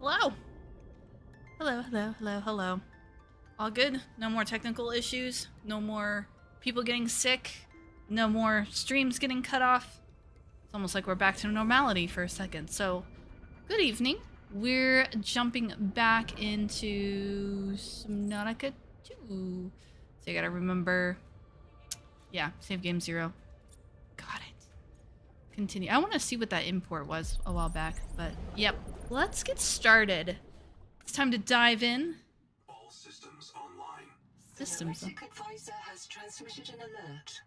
Hello. Hello, hello, hello, hello. All good? No more technical issues? No more people getting sick? No more streams getting cut off? It's almost like we're back to normality for a second. So, good evening. We're jumping back into Subnautica 2. So you gotta remember... Yeah, save game 0. Got it. Continue. I want to see what that import was a while back, but yep. Let's get started. It's time to dive in. All systems online. Systems. The Noetic advisor has transmitted an alert.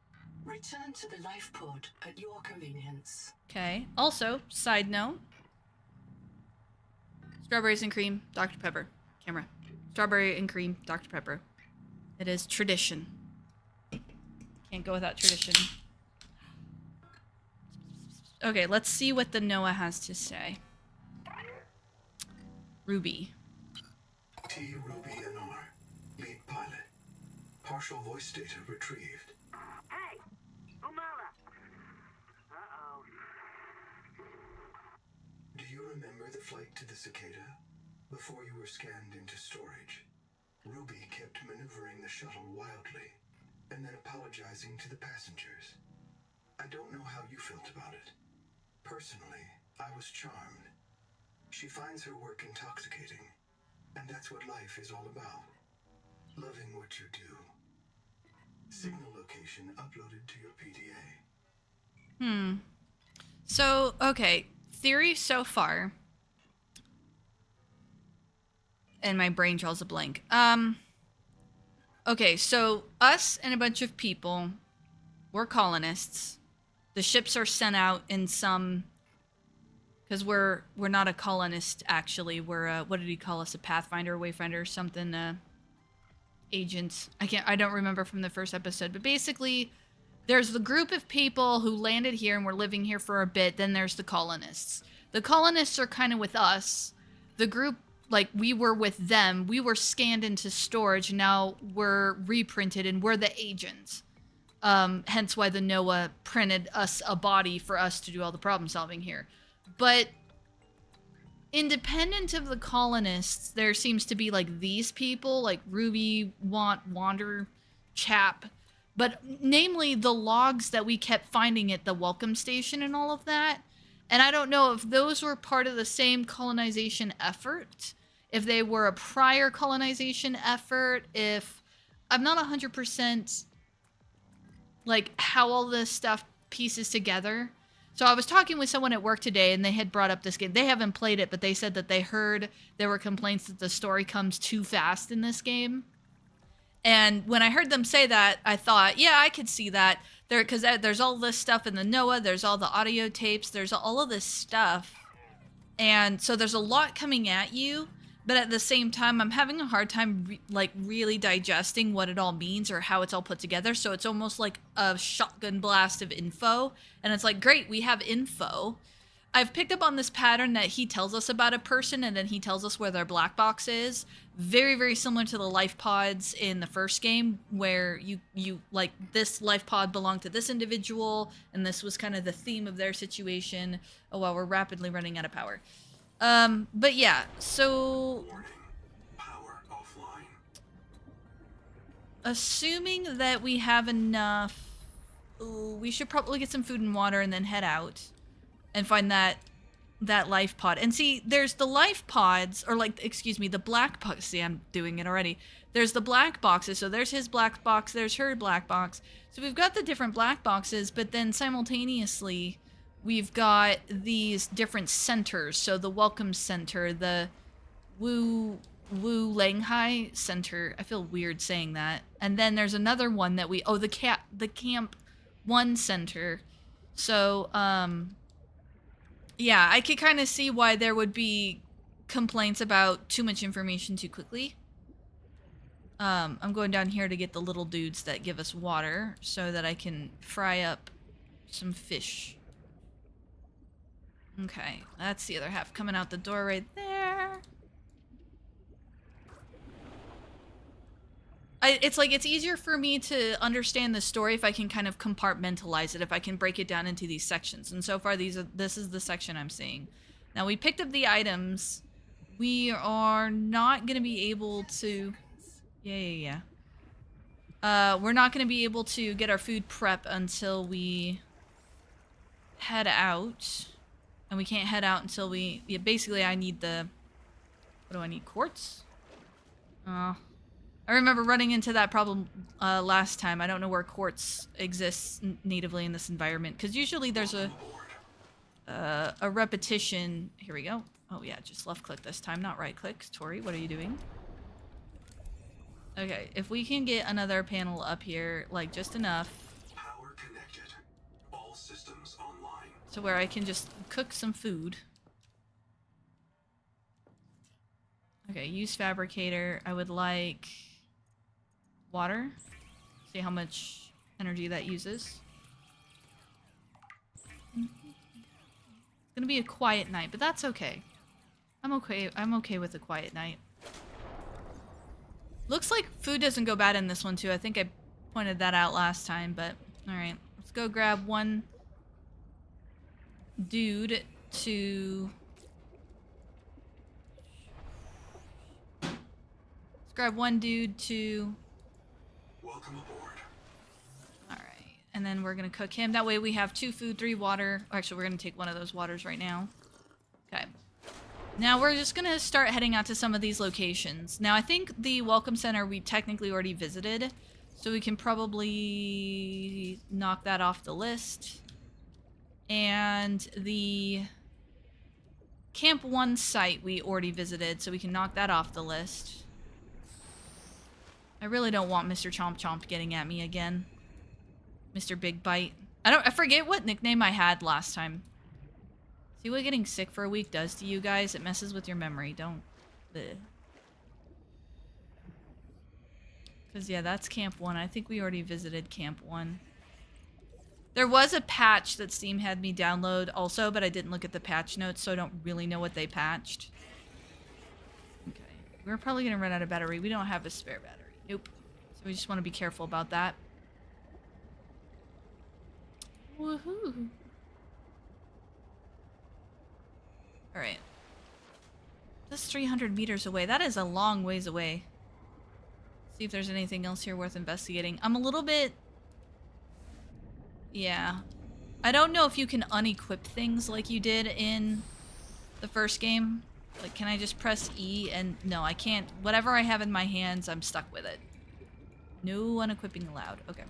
Return to the life pod at your convenience. Okay. Also, side note. Strawberries and cream, Dr. Pepper. Camera. Strawberry and cream, Dr. Pepper. It is tradition. Can't go without tradition. Okay, let's see what the Noah has to say. Ruby. T. Ruby NR, lead pilot. Partial voice data retrieved. Hey! Umala! Uh-oh. Do you remember the flight to the cicada? Before you were scanned into storage, Ruby kept maneuvering the shuttle wildly, and then apologizing to the passengers. I don't know how you felt about it. Personally, I was charmed. She finds her work intoxicating, and that's what life is all about. Loving what you do. Signal location uploaded to your PDA. So, okay. Theory so far. And my brain draws a blank. Okay, so us and a bunch of people, we're colonists. The ships are sent out in some... Because we're not a colonist, actually. We're a, what did he call us? A pathfinder, wayfinder, something, agents. I don't remember from the first episode, but basically, there's the group of people who landed here and were living here for a bit, then there's the colonists. The colonists are kind of with us. The group, like, we were with them. We were scanned into storage, now we're reprinted, and we're the agents. Hence why the Noah printed us a body for us to do all the problem solving here. But independent of the colonists, there seems to be like these people, like Ruby, Wander, Chap, but namely the logs that we kept finding at the welcome station and all of that. And I don't know if those were part of the same colonization effort, if they were a prior colonization effort, if I'm not 100% like how all this stuff pieces together. So I was talking with someone at work today, and they had brought up this game. They haven't played it, but they said that they heard there were complaints that the story comes too fast in this game. And when I heard them say that, I thought, yeah, I could see that. Because there's all this stuff in the Noah, there's all the audio tapes, there's all of this stuff. And so there's a lot coming at you, but at the same time, I'm having a hard time really digesting what it all means or how it's all put together. So it's almost like a shotgun blast of info. And it's like, great, we have info. I've picked up on this pattern that he tells us about a person and then he tells us where their black box is. Very, very similar to the life pods in the first game, where you like, this life pod belonged to this individual, and this was kind of the theme of their situation. Oh, well, we're rapidly running out of power. But yeah, so... Warning. Power offline. Assuming that we have enough... Ooh, we should probably get some food and water and then head out. And find that life pod. And see, there's the life pods, or like, excuse me, the black box. See, I'm doing it already. There's the black boxes. So there's his black box, there's her black box. So we've got the different black boxes, but then simultaneously... we've got these different centers. So the Welcome Center, the Wu Langhai Center. I feel weird saying that. And then there's another one that we... Oh, the Camp 1 Center. So, yeah, I could kind of see why there would be complaints about too much information too quickly. I'm going down here to get the little dudes that give us water so that I can fry up some fish. Okay, that's the other half coming out the door right there. It's like, it's easier for me to understand the story if I can kind of compartmentalize it, if I can break it down into these sections. And so far, this is the section I'm seeing. Now, we picked up the items We are not gonna be able to... Yeah. We're not gonna be able to get our food prep until we head out. And we can't head out until we... Yeah, basically I need the... What do I need? Quartz? I remember running into that problem last time. I don't know where quartz exists natively in this environment. Because usually there's a repetition... Here we go. Oh yeah, just left click this time, not right click. Tori, what are you doing? Okay, if we can get another panel up here, like just enough. Power connected. All systems online. So where I can just cook some food. Okay, use fabricator. I would like water. See how much energy that uses. It's gonna be a quiet night, but that's okay. I'm okay with a quiet night. Looks like food doesn't go bad in this one too. I think I pointed that out last time, but alright. Let's go grab one dude to... Let's grab one dude to... Welcome aboard. Alright. And then we're gonna cook him. That way we have 2 food, 3 water. Actually, we're gonna take one of those waters right now. Okay. Now we're just gonna start heading out to some of these locations. Now I think the Welcome Center we technically already visited, so we can probably knock that off the list. And the Camp 1 site we already visited, so we can knock that off the list. I really don't want Mr. Chomp Chomp getting at me again. Mr. Big Bite. I forget what nickname I had last time. See what getting sick for a week does to you guys? It messes with your memory. Don't... Because, yeah, that's Camp 1. I think we already visited Camp 1. There was a patch that Steam had me download also, but I didn't look at the patch notes, so I don't really know what they patched. Okay. We're probably going to run out of battery. We don't have a spare battery. Nope. So we just want to be careful about that. Woohoo! Alright. That's 300 meters away. That is a long ways away. See if there's anything else here worth investigating. I'm a little bit... Yeah. I don't know if you can unequip things like you did in the first game. Like, can I just press E and... No, I can't. Whatever I have in my hands, I'm stuck with it. No unequipping allowed. Okay.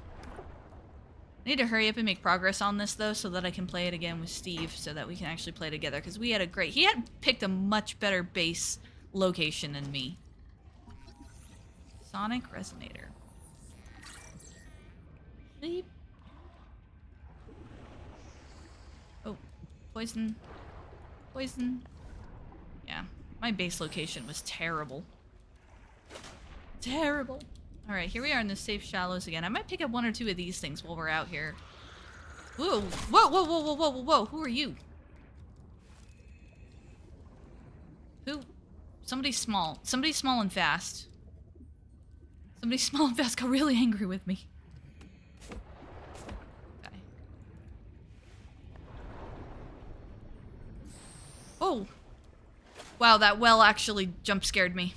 I need to hurry up and make progress on this, though, so that I can play it again with Steve, so that we can actually play together, because we had a great... He had picked a much better base location than me. Sonic Resonator. Sleep. Oh. Poison. Poison. Yeah. My base location was terrible. Terrible. Alright, here we are in the safe shallows again. I might pick up 1 or 2 of these things while we're out here. Whoa! Whoa, whoa, whoa, whoa, whoa, whoa, whoa! Who are you? Who? Somebody small. Somebody small and fast. Somebody small and fast got really angry with me. Okay. Oh! Wow, that well actually jump scared me.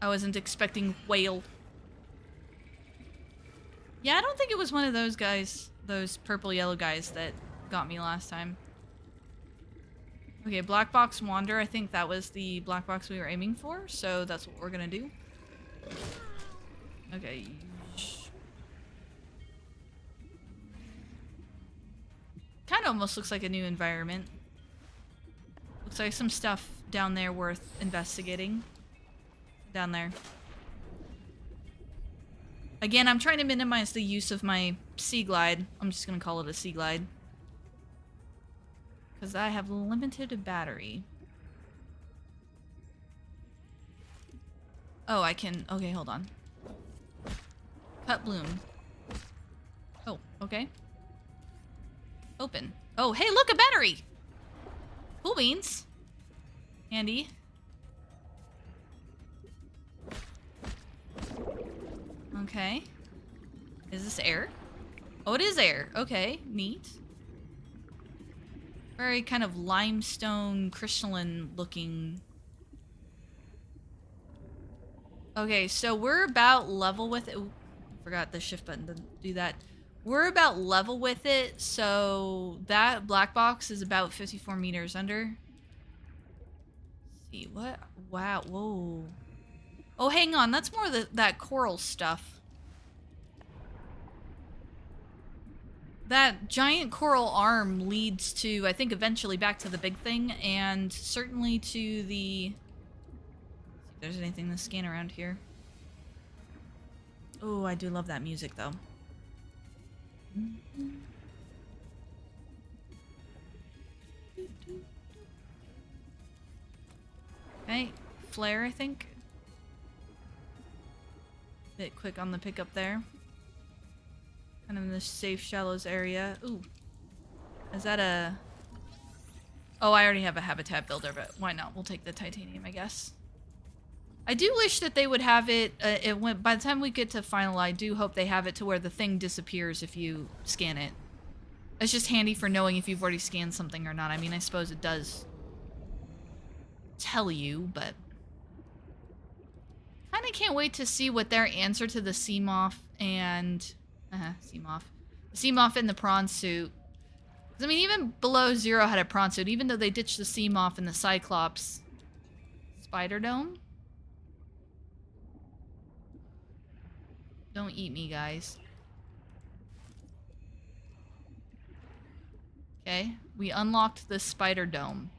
I wasn't expecting whale. Yeah, I don't think it was one of those guys, those purple yellow guys that got me last time. Okay, black box wander. I think that was the black box we were aiming for, so that's what we're gonna do. Okay. Kind of almost looks like a new environment. Looks like some stuff down there worth investigating. Down there. Again, I'm trying to minimize the use of my Sea Glide. I'm just gonna call it a Sea Glide. Because I have limited battery. Oh, I can... Okay, hold on. Cut bloom. Oh, okay. Open. Oh, hey, look, a battery! Cool beans. Handy. Okay. Is this air? Oh, it is air. Okay, neat. Very kind of limestone, crystalline looking Okay, so we're about level with it. Ooh, I forgot the shift button to do that. We're about level with it, so that black box is about 54 meters under. Let's see, what? Wow, whoa. Oh, hang on, that's more that coral stuff. That giant coral arm leads to, I think, eventually back to the big thing, and certainly to the... Let's see if there's anything to scan around here. Oh, I do love that music, though. Okay, flare, I think. Bit quick on the pickup there. Kind of in the safe shallows area. Ooh. Is that a... Oh, I already have a habitat builder, but why not? We'll take the titanium, I guess. I do wish that they would have it, by the time we get to final, I do hope they have it to where the thing disappears if you scan it. It's just handy for knowing if you've already scanned something or not. I mean, I suppose it does tell you, but... Kinda can't wait to see what their answer to the Seamoth and... Seamoth. The Seamoth in the prawn suit. 'Cause, I mean, even Below Zero had a prawn suit, even though they ditched the Seamoth and the Cyclops. Spider Dome? Don't eat me, guys. Okay, we unlocked the Spider Dome.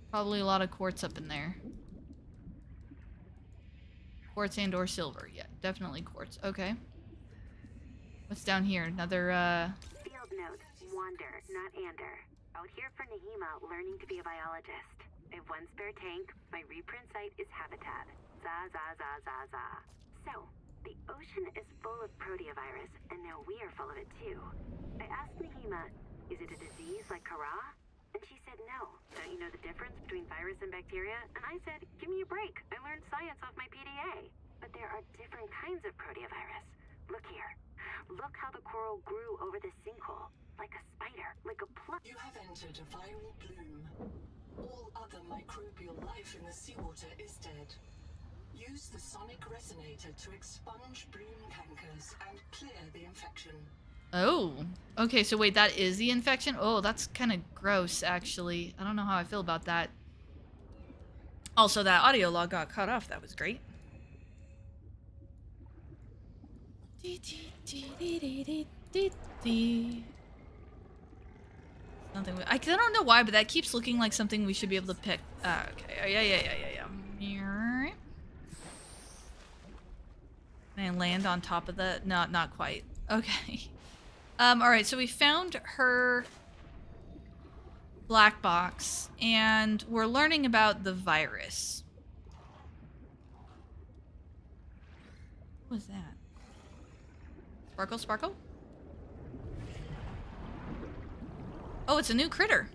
Probably a lot of quartz up in there. Quartz and or silver. Yeah, definitely quartz. Okay. What's down here? Another, Field note, wander, not ander. Out here for Nahima, learning to be a biologist. I have one spare tank. My reprint site is habitat. Za za za za za. So, the ocean is full of proteovirus, and now we are full of it too. I asked Nahima, is it a disease like Kara? And she said no. Don't you know the difference between virus and bacteria? And I said, give me a break. I learned science off my PDA. But there are different kinds of proteovirus. Look here. Look how the coral grew over the sinkhole. Like a spider, like a plug. You have entered a viral bloom. All other microbial life in the seawater is dead. Use the sonic resonator to expunge bloom cankers and clear the infection. oh. Okay, so wait, that is the infection? Oh, that's kind of gross, actually. I don't know how I feel about that. Also, that audio log got cut off. That was great. Something I don't know why, but that keeps looking like something we should be able to pick. Okay. Yeah. Can I land on top of the... No, not quite. Okay. Alright, so we found her black box, and we're learning about the virus. What was that? Sparkle, sparkle? Oh, it's a new critter.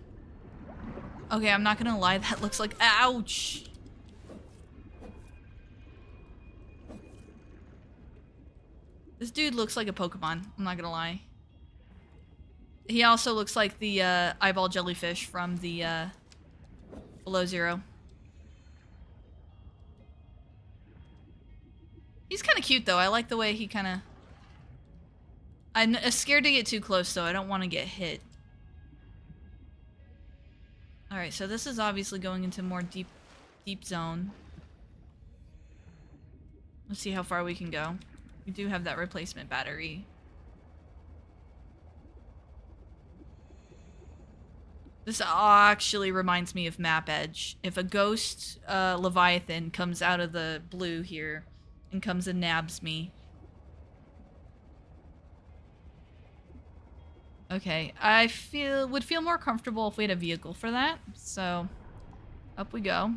Okay, I'm not gonna lie, that looks like... Ouch! This dude looks like a Pokemon, I'm not gonna lie. He also looks like the eyeball jellyfish from the Below Zero. He's kind of cute though. I like the way he kind of... I'm scared to get too close though. I don't want to get hit. Alright, so this is obviously going into more deep zone. Let's see how far we can go. We do have that replacement battery. This actually reminds me of Map Edge. If a ghost Leviathan comes out of the blue here and comes and nabs me. Okay, I would feel more comfortable if we had a vehicle for that. So, up we go.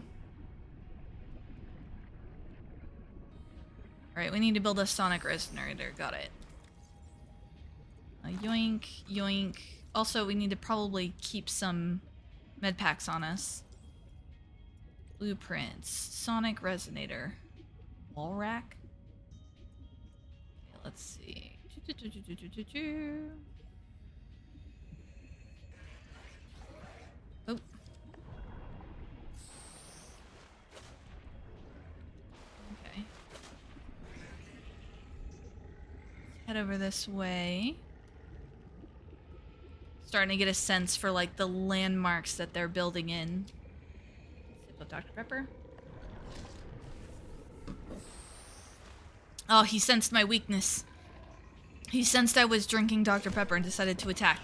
Alright, we need to build a sonic resonator. Got it. Yoink, yoink. Also, we need to probably keep some med packs on us. Blueprints. Sonic resonator. Wall rack? Okay, let's see. Oh. head over this way. Starting to get a sense for like the landmarks that they're building in. Sip of Dr. Pepper. Oh, he sensed my weakness. He sensed I was drinking Dr. Pepper and decided to attack.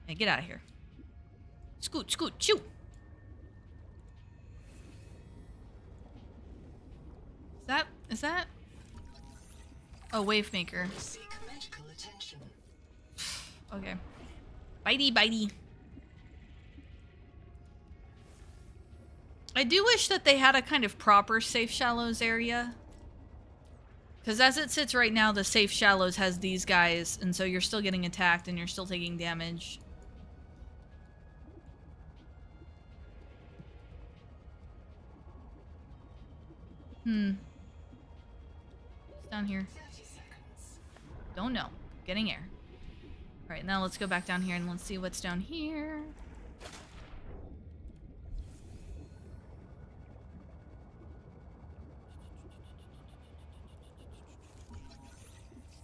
Hey, get out of here. Scoot, scoot, shoot! Is that? Oh, wave maker. Seek medical attention. Okay. Bitey, bitey. I do wish that they had a kind of proper safe shallows area. Because as it sits right now, the safe shallows has these guys, and so you're still getting attacked and you're still taking damage. What's down here? 30 seconds. Don't know. Getting air. Alright, now let's go back down here and let's see what's down here.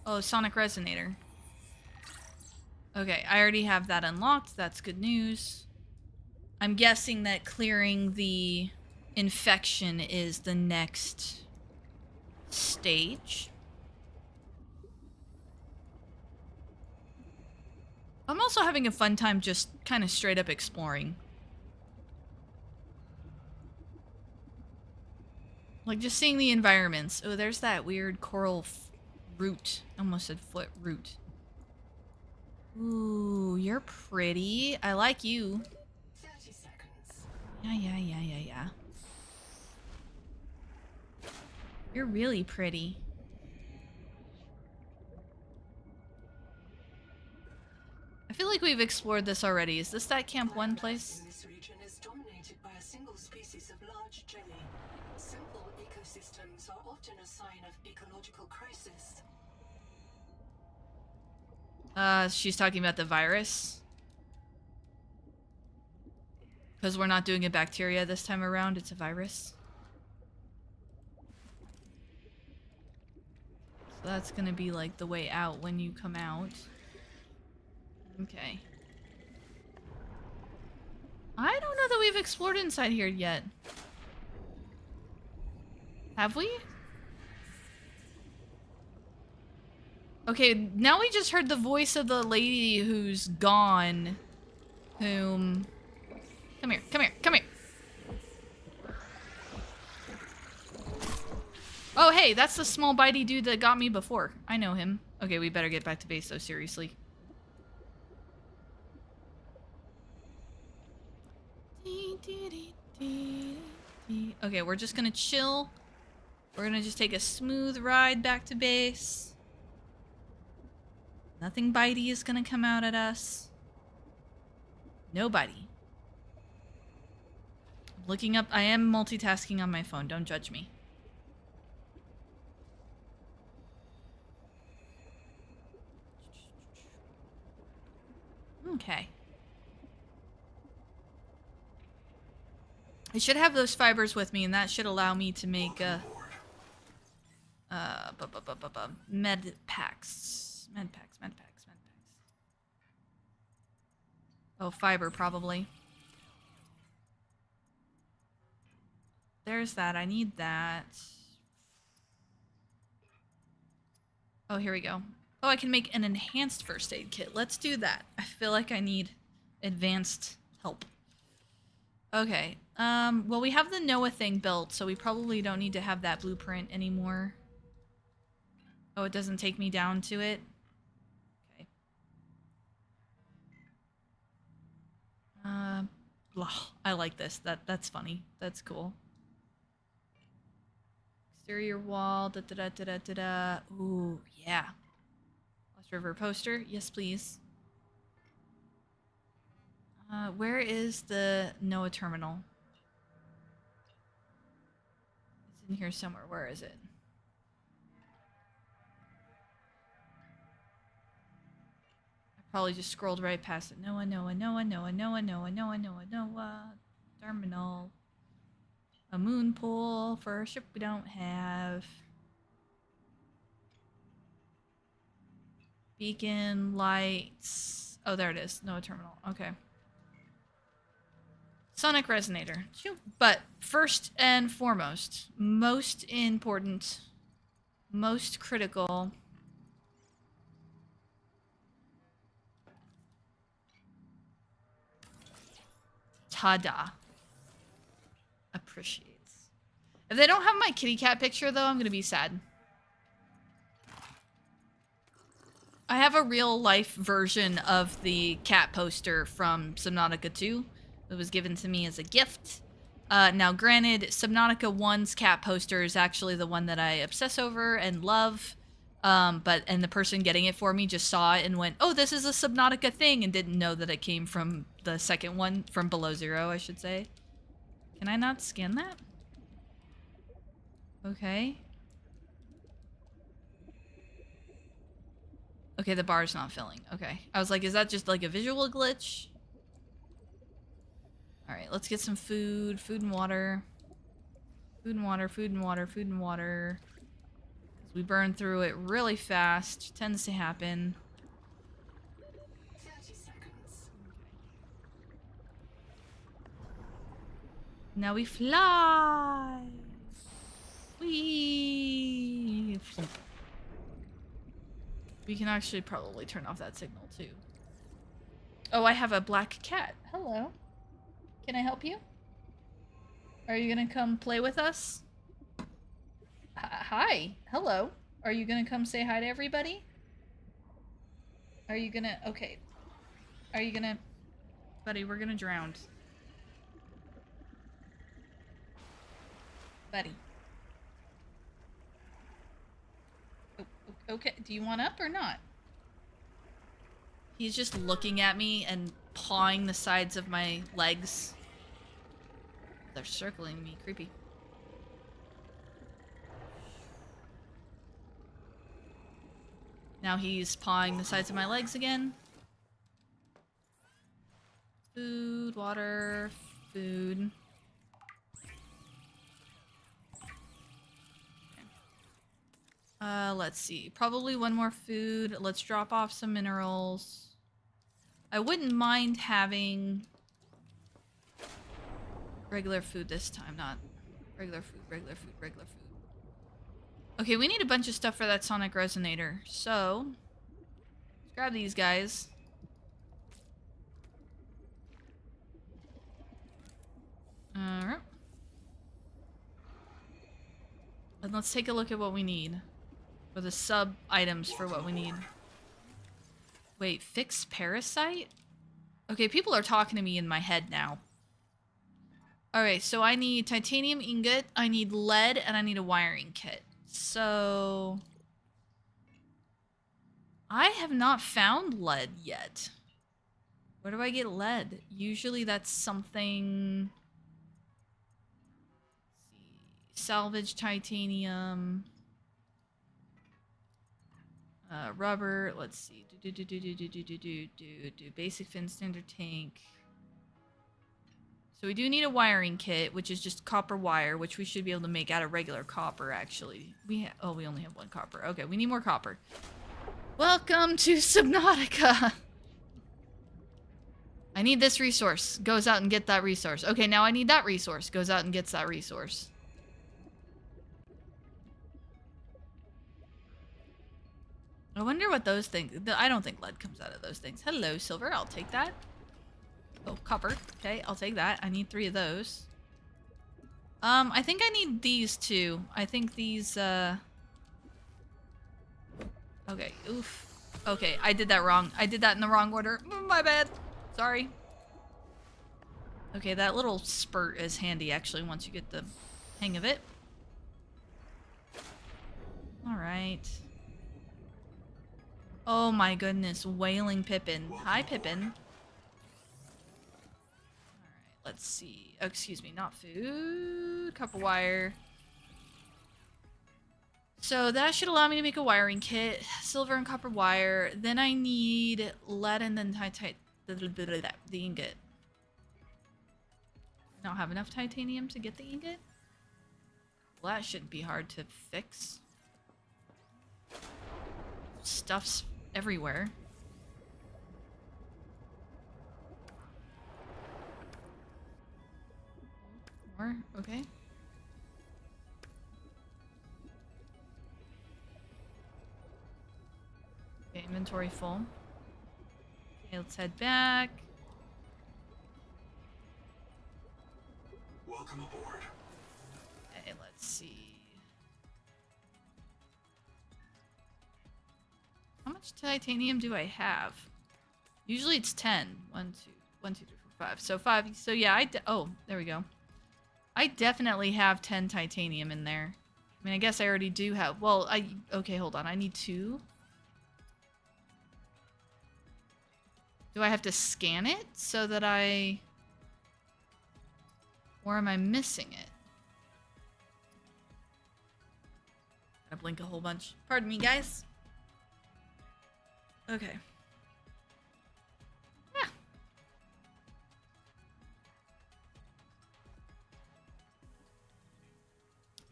Oh, sonic resonator. Okay, I already have that unlocked. That's good news. I'm guessing that clearing the infection is the next stage. I'm also having a fun time just kind of straight up exploring. Like just seeing the environments. Oh, there's that weird coral root. Almost said foot root. Ooh, you're pretty. I like you. 30 seconds. Yeah. You're really pretty. I feel like we've explored this already. Is this that Camp 1 place? This region is dominated by a single species of large jelly. Simple ecosystems are often a sign of ecological crisis. She's talking about the virus. Because we're not doing a bacteria this time around, it's a virus. So that's gonna be like the way out when you come out. Okay. I don't know that we've explored inside here yet. Have we? Okay, now we just heard the voice of the lady who's gone. Whom... Come here, come here, come here. Oh, hey, that's the small bitey dude that got me before. I know him. Okay, we better get back to base though, seriously. Okay, we're just gonna chill. We're gonna just take a smooth ride back to base. Nothing bitey is gonna come out at us. Nobody. Looking up, I am multitasking on my phone, don't judge me. Okay. I should have those fibers with me, and that should allow me to make med packs. Med packs. Oh, fiber probably. There's that. I need that. Oh, here we go. Oh, I can make an enhanced first aid kit. Let's do that. I feel like I need advanced help. Okay. Well, we have the Noah thing built, so we probably don't need to have that blueprint anymore. Oh, it doesn't take me down to it? Okay. Blah. I like this. That's funny. That's cool. Exterior wall. Da-da-da-da-da-da. Ooh, yeah. Lost River poster. Yes, please. Where is the Noah terminal? It's in here somewhere. Where is it? I probably just scrolled right past it. Noah. Terminal. A moon pool for a ship we don't have. Beacon, lights. Oh, there it is. No terminal. Okay. Sonic resonator. But first and foremost, most important, most critical. Tada. Appreciates. If they don't have my kitty cat picture, though, I'm gonna be sad. I have a real life version of the cat poster from Subnautica 2 that was given to me as a gift. Now, granted, Subnautica 1's cat poster is actually the one that I obsess over and love. And the person getting it for me just saw it and went, oh, this is a Subnautica thing, and didn't know that it came from the second one, from Below Zero, I should say. Can I not scan that? Okay. Okay, the bar's not filling. Okay. I was like, is that just like a visual glitch? Alright, let's get some food. Food and water. Food and water, food and water, food and water. We burn through it really fast. Tends to happen. 30 seconds. Now we fly. Whee! We can actually probably turn off that signal too. Oh, I have a black cat. Hello. Can I help you? Are you gonna come play with us? Hi. Hello. Are you gonna come say hi to everybody? Are you gonna... Okay. Are you gonna... Buddy, we're gonna drown. Buddy. Okay, do you want up or not? He's just looking at me and pawing the sides of my legs. They're circling me. Creepy. Now he's pawing the sides of my legs again. Food, water, food. Let's see. Probably one more food. Let's drop off some minerals. I wouldn't mind having regular food this time, not regular food, regular food, regular food. Okay, we need a bunch of stuff for that sonic resonator. So, let's grab these guys. Alright. And let's take a look at what we need. Or the sub-items for what we need. Wait, fix parasite? Okay, people are talking to me in my head now. Alright, so I need titanium ingot, I need lead, and I need a wiring kit. So... I have not found lead yet. Where do I get lead? Usually that's something... Let's see. Salvage titanium... rubber, let's see. Basic fin, standard tank. So we do need a wiring kit, which is just copper wire, which we should be able to make out of regular copper, actually. We only have one copper. Okay, we need more copper. Welcome to Subnautica! I need this resource. Goes out and get that resource. Okay, now I need that resource. Goes out and gets that resource. I wonder what those things... I don't think lead comes out of those things. Hello, silver. I'll take that. Oh, copper. Okay, I'll take that. I need 3 of those. I think I need these 2. I think these, Okay, oof. Okay, I did that wrong. I did that in the wrong order. My bad. Sorry. Okay, that little spurt is handy, actually, once you get the hang of it. Alright. Oh my goodness, Wailing Pippin. Hi, Pippin. Alright, let's see. Oh, excuse me, not food. Copper wire. So that should allow me to make a wiring kit. Silver and copper wire. Then I need lead and then the ingot. I don't have enough titanium to get the ingot? Well, that shouldn't be hard to fix. Stuff's everywhere. More? Okay. Okay, inventory full. Okay, let's head back. Welcome aboard. Okay, let's see. How much titanium do I have? Usually it's 10. 1, 2, 1, 2, 3, 4, 5. So 5. So yeah, oh, there we go. I definitely have 10 titanium in there. I mean, I guess I already do have... Well, okay, hold on. I need 2. Do I have to scan it so that I... Or am I missing it? Gotta blink a whole bunch. Pardon me, guys. Okay. Yeah.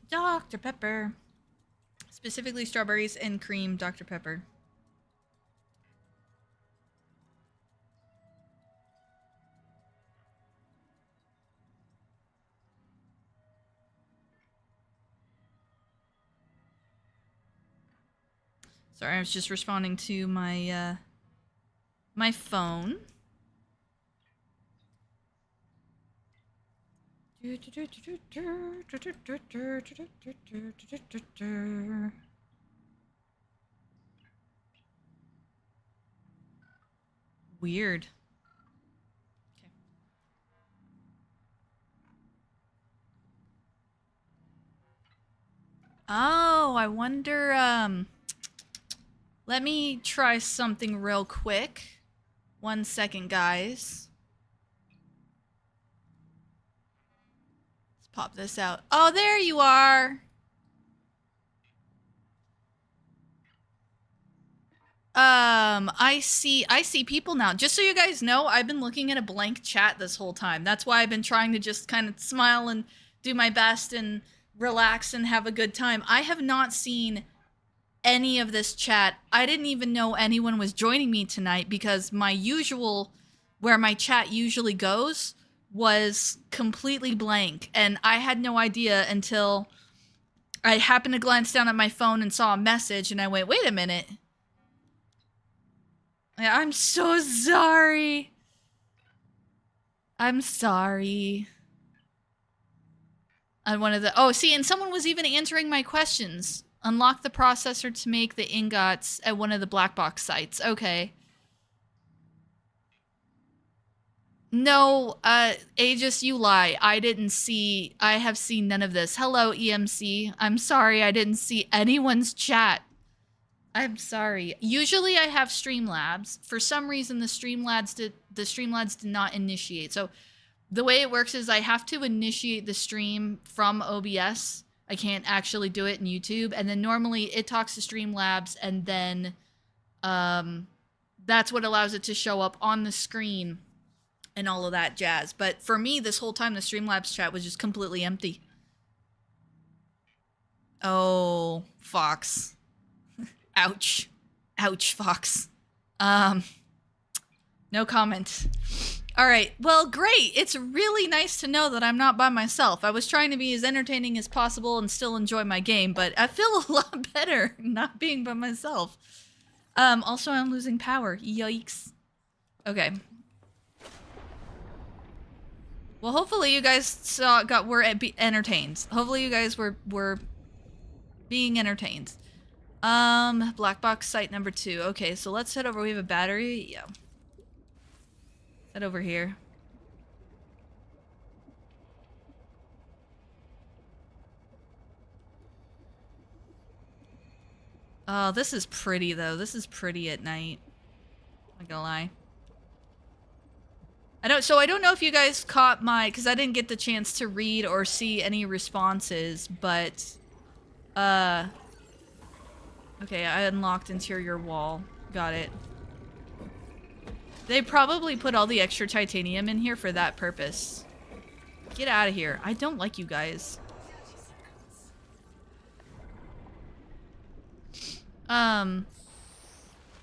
Dr. Pepper. Specifically strawberries and cream Dr. Pepper. Sorry, I was just responding to my my phone. Weird. Okay. Oh, I wonder, let me try something real quick. 1 second, guys. Let's pop this out. Oh, there you are. I see people now. Just so you guys know, I've been looking at a blank chat this whole time. That's why I've been trying to just kind of smile and do my best and relax and have a good time. I have not seen any of this chat. I didn't even know anyone was joining me tonight because my usual, where my chat usually goes, was completely blank. And I had no idea until I happened to glance down at my phone and saw a message and I went, wait a minute. I'm so sorry. I'm sorry. On one of the... Oh, see, and someone was even answering my questions. Unlock the processor to make the ingots at one of the black box sites. Okay. No, Aegis, you lie. I didn't see... I have seen none of this. Hello, EMC. I'm sorry I didn't see anyone's chat. I'm sorry. Usually I have Streamlabs. For some reason, the Streamlabs did not initiate. So the way it works is I have to initiate the stream from OBS. I can't actually do it in YouTube. And then normally it talks to Streamlabs and then that's what allows it to show up on the screen and all of that jazz. But for me, this whole time, the Streamlabs chat was just completely empty. Oh, Fox. Ouch. Ouch, Fox. No comment. All right. Well, great. It's really nice to know that I'm not by myself. I was trying to be as entertaining as possible and still enjoy my game, but I feel a lot better not being by myself. Also, I'm losing power. Yikes. Okay. Well, hopefully you guys were entertained. Hopefully you guys were being entertained. Black box site number 2. Okay, so let's head over. We have a battery. Yeah. Head over here. Oh, this is pretty though. This is pretty at night. I'm not gonna lie. I don't know if you guys caught because I didn't get the chance to read or see any responses, but, okay, I unlocked interior wall. Got it. They probably put all the extra titanium in here for that purpose. Get out of here. I don't like you guys.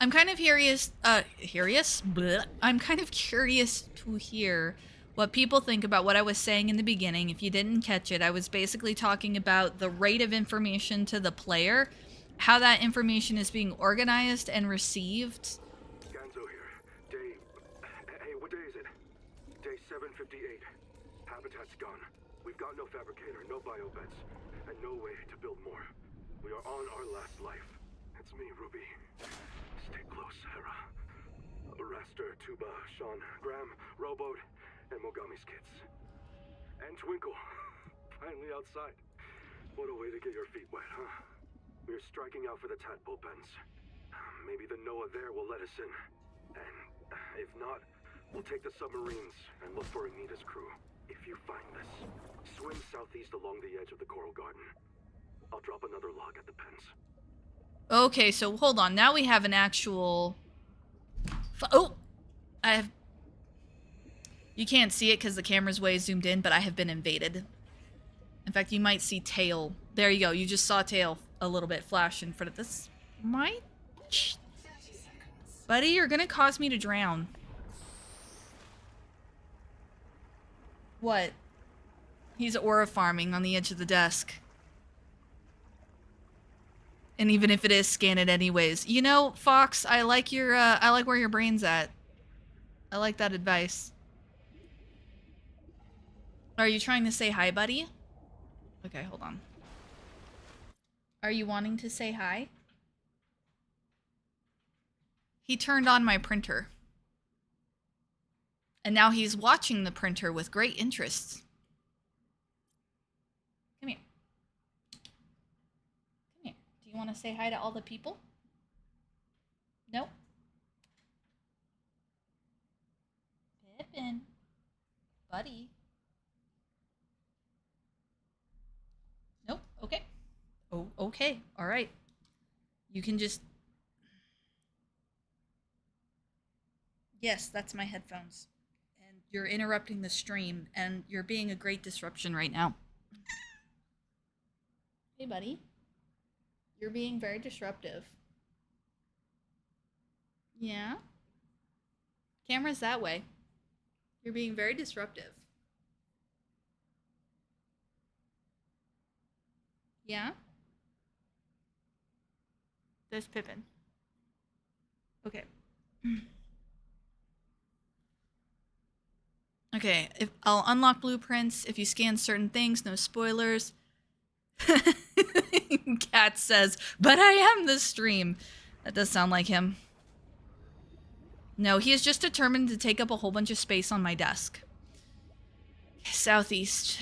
I'm kind of curious, Blech. I'm kind of curious to hear what people think about what I was saying in the beginning. If you didn't catch it, I was basically talking about the rate of information to the player, how that information is being organized and received. Ganzo here. Hey, what day is it? Day 758. Habitat's gone. We've got no fabricator, no biobeds, and no way to build more. We are on our last life. It's me, Ruby. Stay close, Hera. Raster, Tuba, Sean, Graham, Rowboat, and Mogami's kids. And Twinkle. Finally outside. What a way to get your feet wet, huh? We're striking out for the tadpole pens. Maybe the Noah there will let us in. And if not, we'll take the submarines and look for Anita's crew. If you find this, swim southeast along the edge of the coral garden. I'll drop another log at the pens. Okay, so hold on. Now we have an actual... Oh! I have... You can't see it because the camera's way zoomed in, but I have been invaded. In fact, you might see tail. There you go. You just saw tail a little bit flash in front of this. Might... Buddy, you're gonna cause me to drown. What? He's aura farming on the edge of the desk. And even if it is, scan it anyways. You know, Fox, I like your, I like where your brain's at. I like that advice. Are you trying to say hi, buddy? Okay, hold on. Are you wanting to say hi? He turned on my printer. And now he's watching the printer with great interest. Come here. Come here. Do you want to say hi to all the people? No? Pippin. Buddy. Nope. Okay. Oh, okay. All right. You can just... Yes, that's my headphones. And you're interrupting the stream, and you're being a great disruption right now. Hey, buddy. You're being very disruptive. Yeah? Camera's that way. You're being very disruptive. Yeah? There's Pippin. Okay. Okay, if I'll unlock blueprints if you scan certain things, no spoilers. Cat says, but I am the stream. That does sound like him. No, he is just determined to take up a whole bunch of space on my desk. Southeast.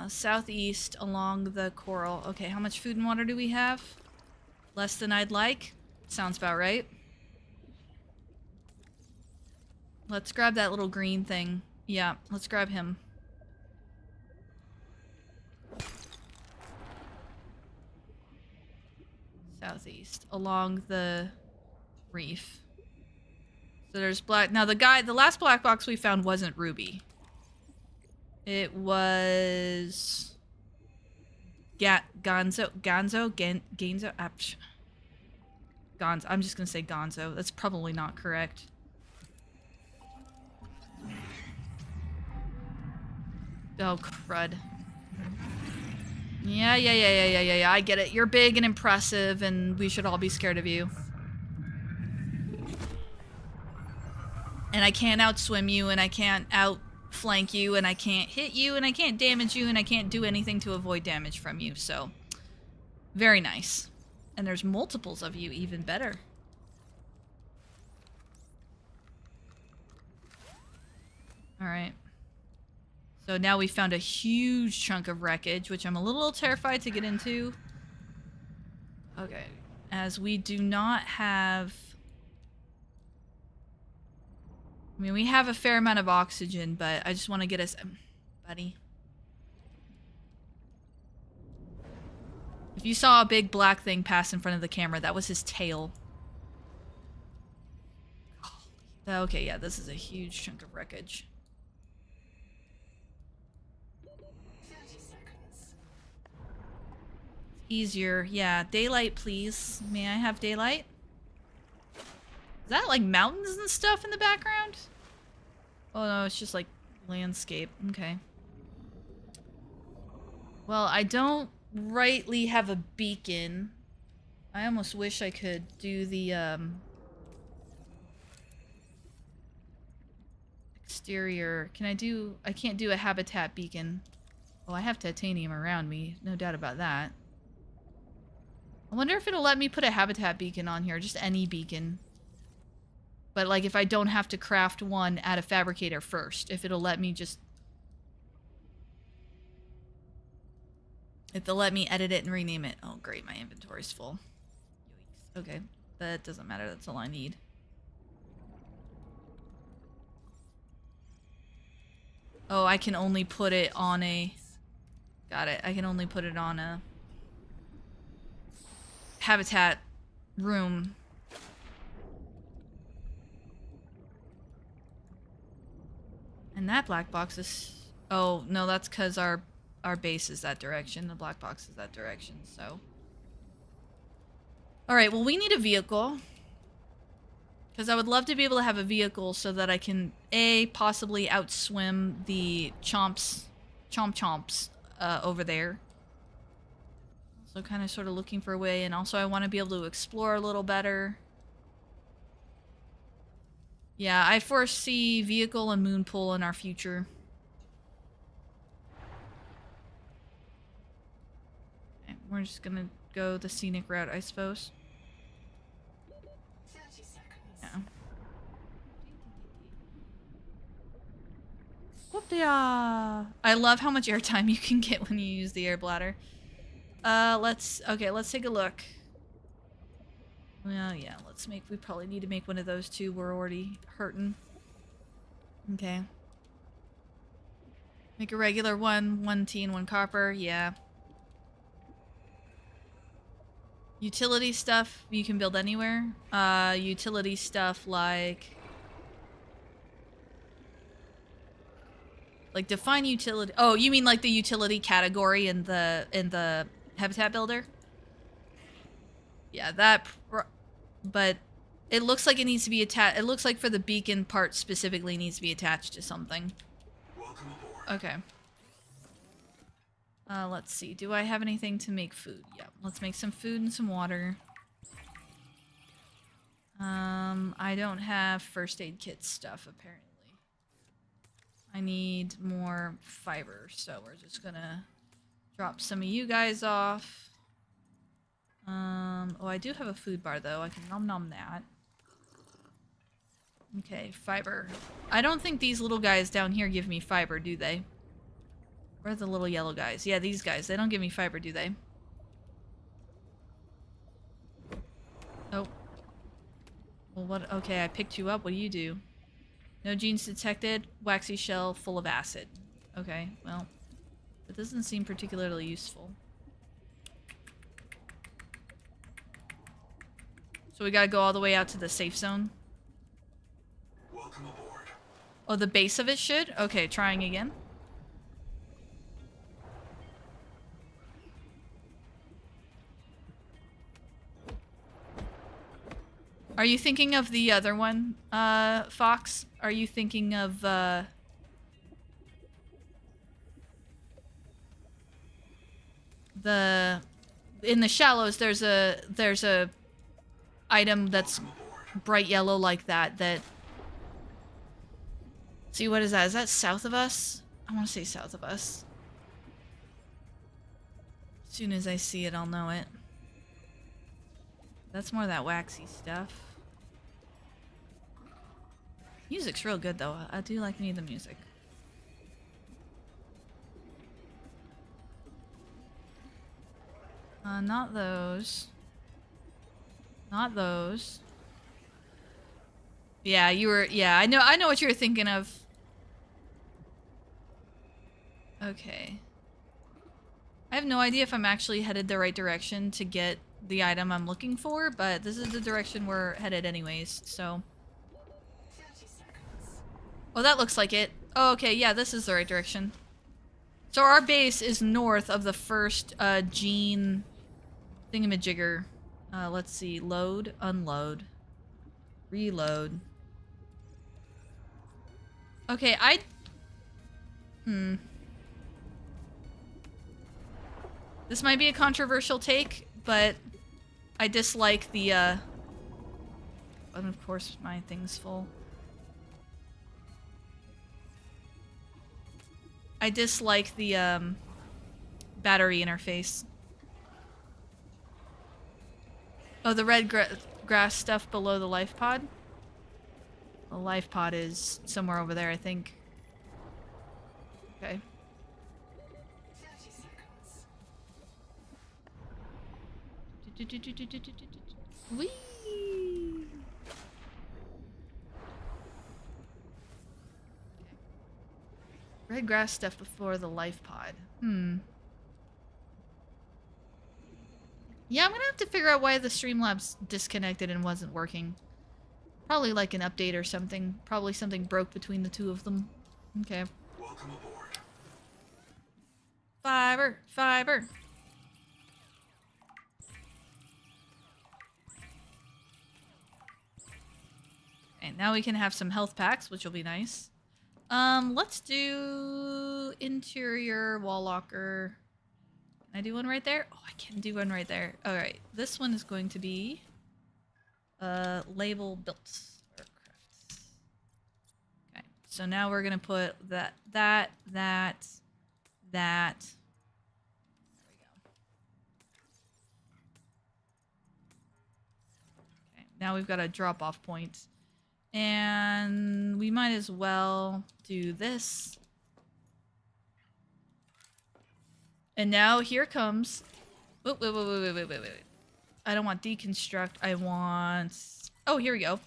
Southeast along the coral. Okay, how much food and water do we have? Less than I'd like. Sounds about right. Let's grab that little green thing. Yeah, let's grab him. Southeast, along the reef. So there's black... Now the last black box we found wasn't Ruby. It was... Gonzo? Gonzo. I'm just gonna say Gonzo. That's probably not correct. Oh, crud. Yeah. I get it. You're big and impressive, and we should all be scared of you. And I can't outswim you, and I can't outflank you, and I can't hit you, and I can't damage you, and I can't do anything to avoid damage from you, so... Very nice. And there's multiples of you, even better. Alright. So now we found a huge chunk of wreckage, which I'm a little terrified to get into. Okay. As we do not have... I mean, we have a fair amount of oxygen, but I just want to get us... buddy. If you saw a big black thing pass in front of the camera, that was his tail. Okay, yeah, this is a huge chunk of wreckage. 30 seconds. Easier. Yeah, daylight, please. May I have daylight? Is that like mountains and stuff in the background? Oh no, it's just like landscape. Okay. Well, I don't rightly have a beacon. I almost wish I could do the exterior. Can I do... I can't do a habitat beacon. Oh, I have titanium around me. No doubt about that. I wonder if it'll let me put a habitat beacon on here. Just any beacon. But like if I don't have to craft one at a fabricator first. If it'll let me just... If they'll let me edit it and rename it. Oh great, my inventory's full. Yikes. Okay, that doesn't matter. That's all I need. Oh, I can only put it on a... Got it. I can only put it on a... habitat room. And that black box is... Oh, no, that's because our base is that direction. The black box is that direction, so... Alright, well, we need a vehicle. Because I would love to be able to have a vehicle so that I can, A, possibly outswim the chomps over there. So kind of sort of looking for a way, and also I want to be able to explore a little better. Yeah, I foresee vehicle and moon pool in our future. Okay, we're just gonna go the scenic route, I suppose. 30 seconds. Yeah. Whoop-de-ah. I love how much airtime you can get when you use the air bladder. Let's take a look. Well, yeah, we probably need to make one of those too. We're already hurting. Okay. Make a regular one tin, one copper, yeah. Utility stuff you can build anywhere. Utility stuff like define utility. Oh, you mean like the utility category in the habitat builder? Yeah, but it looks like it needs to be attached. It looks like for the beacon part specifically needs to be attached to something. Welcome aboard. Okay. Let's see. Do I have anything to make food? Yeah, let's make some food and some water. I don't have first aid kit stuff, apparently. I need more fiber, so we're just gonna drop some of you guys off. Oh, I do have a food bar, though. I can nom-nom that. Okay, fiber. I don't think these little guys down here give me fiber, do they? Where are the little yellow guys? Yeah, these guys. They don't give me fiber, do they? Oh. Well, what? Okay, I picked you up. What do you do? No genes detected. Waxy shell full of acid. Okay, well. It doesn't seem particularly useful. So we gotta go all the way out to the safe zone? Welcome aboard. Oh, the base of it should? Okay, trying again. Are you thinking of the other one, Fox? Are you thinking of, in the shallows, there's a item that's bright yellow like that. See, what is that? Is that south of us? I want to say south of us. As soon as I see it, I'll know it. That's more of that waxy stuff. Music's real good, though. I do like me the music. Not those. Not those. Yeah, you were... Yeah, I know what you were thinking of. Okay. I have no idea if I'm actually headed the right direction to get the item I'm looking for, but this is the direction we're headed anyways, so... 30 seconds. Oh, that looks like it. Oh, okay, yeah, this is the right direction. So our base is north of the first, gene thingamajigger. Let's see, load, unload. Reload. Okay, This might be a controversial take, but I dislike the, and of course my thing's full. I dislike the, battery interface. Oh, the red grass stuff below the life pod? The life pod is somewhere over there, I think. Okay. 30 seconds. Whee! Red grass stuff before the life pod. Yeah, I'm gonna have to figure out why the Streamlabs disconnected and wasn't working. Probably like an update or something. Probably something broke between the two of them. Okay. Welcome aboard. Fiber, fiber. Okay, now we can have some health packs, which will be nice. Let's do interior wall locker. Can I do one right there? Oh, I can do one right there. All right, this one is going to be label built. Okay, so now we're gonna put that. There we go. Okay, now we've got a drop off point. And we might as well do this. And now here comes... Oh, wait. I don't want deconstruct. I want... Oh, here we go.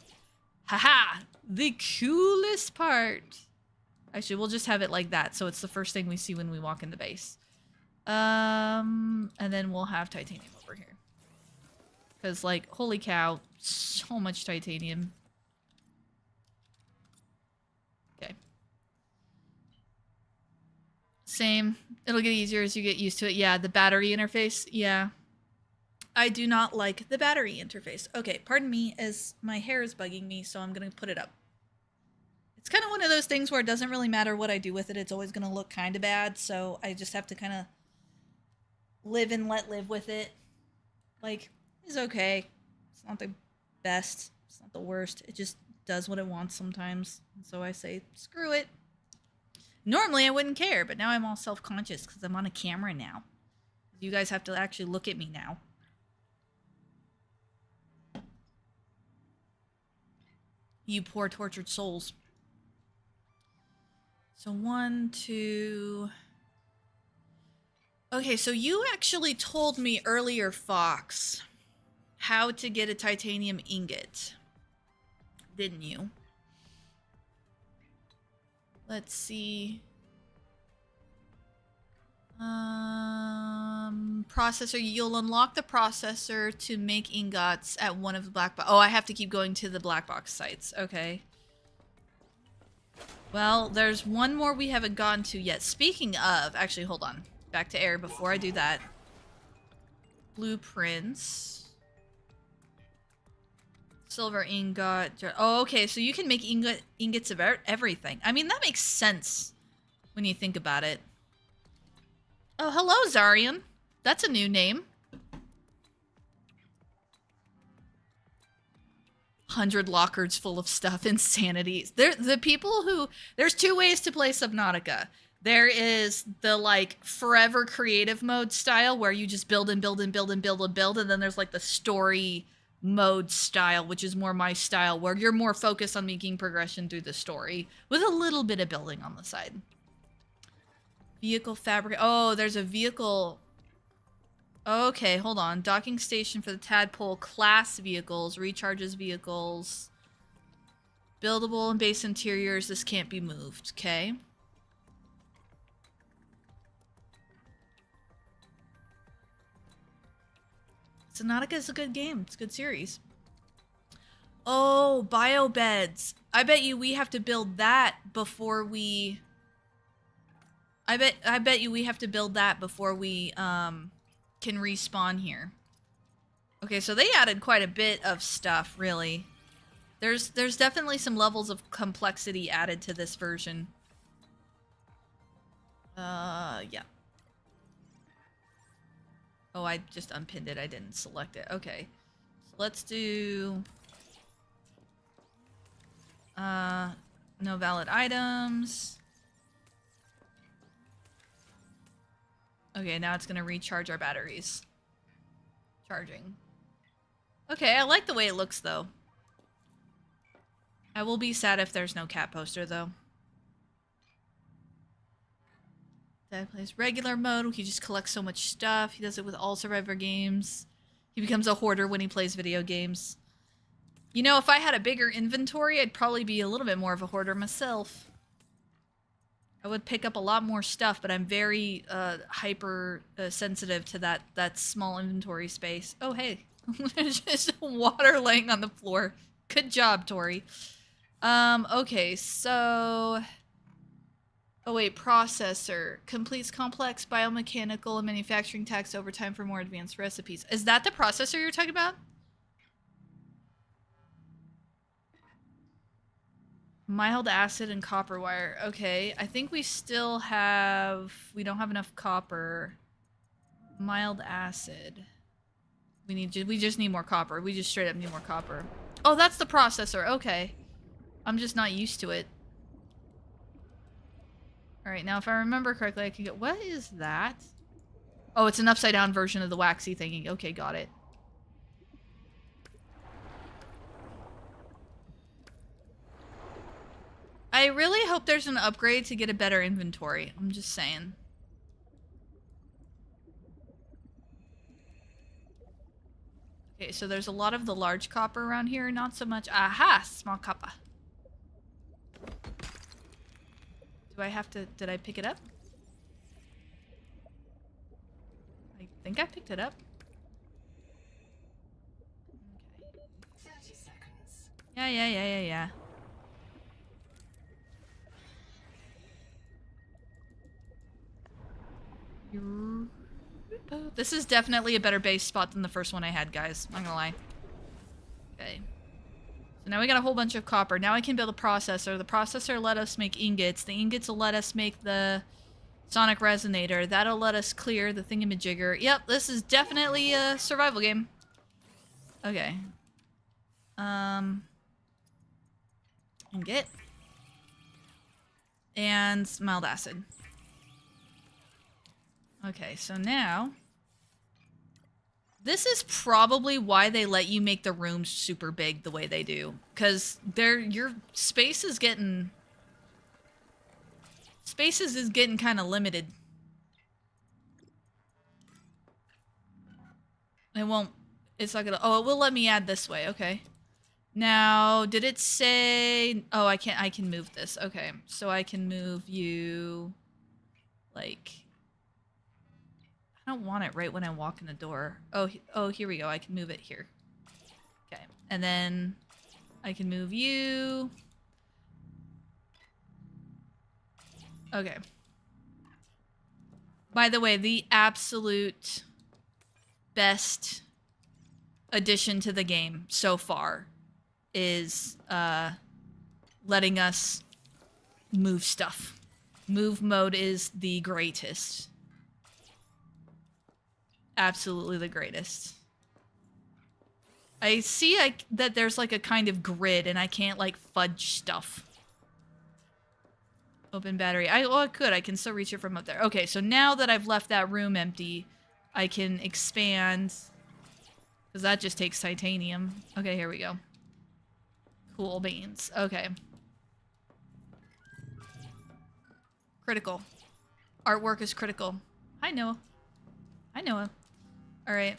Haha! The coolest part. Actually, we'll just have it like that, so it's the first thing we see when we walk in the base. And then we'll have titanium over here. Because, like, holy cow, so much titanium. Okay. Same. It'll get easier as you get used to it. Yeah, the battery interface. Yeah. I do not like the battery interface. Okay, pardon me as my hair is bugging me, so I'm going to put it up. It's kind of one of those things where it doesn't really matter what I do with it. It's always going to look kind of bad, so I just have to kind of live and let live with it. Like, it's okay. It's not the best. It's not the worst. It just does what it wants sometimes. And so I say, screw it. Normally I wouldn't care, but now I'm all self-conscious because I'm on a camera now. You guys have to actually look at me now. You poor tortured souls. So 1, 2... Okay, so you actually told me earlier, Fox, how to get a titanium ingot. Didn't you? Let's see. Processor. You'll unlock the processor to make ingots at one of the black box. Oh, I have to keep going to the black box sites. Okay. Well, there's one more we haven't gotten to yet. Speaking of, actually, hold on. Back to air before I do that. Blueprints. Silver ingot. Oh, okay. So you can make ingots of everything. I mean, that makes sense when you think about it. Oh, hello, Zarian. That's a new name. 100 lockers full of stuff. Insanity. The people who... There's two ways to play Subnautica. There is the, like, forever creative mode style where you just build and build and build and build and build. And then there's, like, the story mode style, which is more my style, where you're more focused on making progression through the story with a little bit of building on the side. Vehicle fabric. Oh, there's a vehicle. Okay, hold on. Docking station for the Tadpole class vehicles, recharges vehicles. Buildable and base interiors. This can't be moved. Okay. Subnautica is a good game. It's a good series. Oh, biobeds. I bet you we have to build that before we... I bet you we have to build that before we can respawn here. Okay, so they added quite a bit of stuff, really. There's definitely some levels of complexity added to this version. Yeah. Oh, I just unpinned it. I didn't select it. Okay. So let's do... no valid items. Okay, now it's gonna recharge our batteries. Charging. Okay, I like the way it looks, though. I will be sad if there's no cat poster, though. Dad plays regular mode. He just collects so much stuff. He does it with all Survivor games. He becomes a hoarder when he plays video games. You know, if I had a bigger inventory, I'd probably be a little bit more of a hoarder myself. I would pick up a lot more stuff, but I'm very hyper sensitive to that small inventory space. Oh, hey. There's just water laying on the floor. Good job, Tori. Okay, so... Oh wait, processor. Completes complex biomechanical and manufacturing tasks over time for more advanced recipes. Is that the processor you're talking about? Mild acid and copper wire. Okay, I think we still have... We don't have enough copper. Mild acid. We just need more copper. We just straight up need more copper. Oh, that's the processor. Okay. I'm just not used to it. Alright, now if I remember correctly, I can get... What is that? Oh, it's an upside down version of the waxy thingy. Okay, got it. I really hope there's an upgrade to get a better inventory. I'm just saying. Okay, so there's a lot of the large copper around here, not so much... Aha! Small copper. Do I have to... Did I pick it up? I think I picked it up. Okay. 30 seconds. Yeah. This is definitely a better base spot than the first one I had, guys. I'm not gonna lie. Okay. So now we got a whole bunch of copper. Now I can build a processor. The processor let us make ingots. The ingots will let us make the sonic resonator. That'll let us clear the thingamajigger. Yep, this is definitely a survival game. Okay. Ingot. And mild acid. Okay, so now... This is probably why they let you make the rooms super big the way they do. Because your space is getting... Spaces is getting kind of limited. It won't... It's not gonna... Oh, it will let me add this way. Okay. Now, did it say... Oh, I can move this. Okay. So I can move you... Like... I don't want it right when I walk in the door. Oh, here we go. I can move it here. Okay. And then I can move you. Okay. By the way, the absolute best addition to the game so far is letting us move stuff. Move mode is the greatest. Absolutely the greatest. I see that there's like a kind of grid and I can't like fudge stuff. Open battery. I could. I can still reach it from up there. Okay, so now that I've left that room empty, I can expand. Because that just takes titanium. Okay, here we go. Cool beans. Okay. Critical. Artwork is critical. Hi, Noah. Hi, Noah. Alright.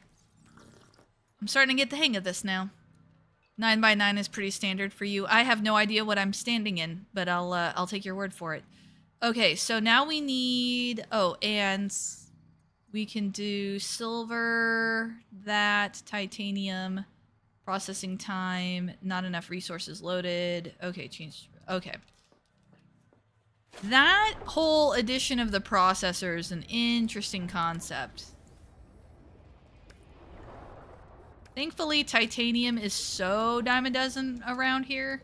I'm starting to get the hang of this now. 9x9 is pretty standard for you. I have no idea what I'm standing in, but I'll take your word for it. Okay, so now we need... Oh, and we can do silver, that, titanium, processing time, not enough resources loaded. Okay, change... Okay. That whole addition of the processor is an interesting concept. Thankfully, titanium is so dime a dozen around here.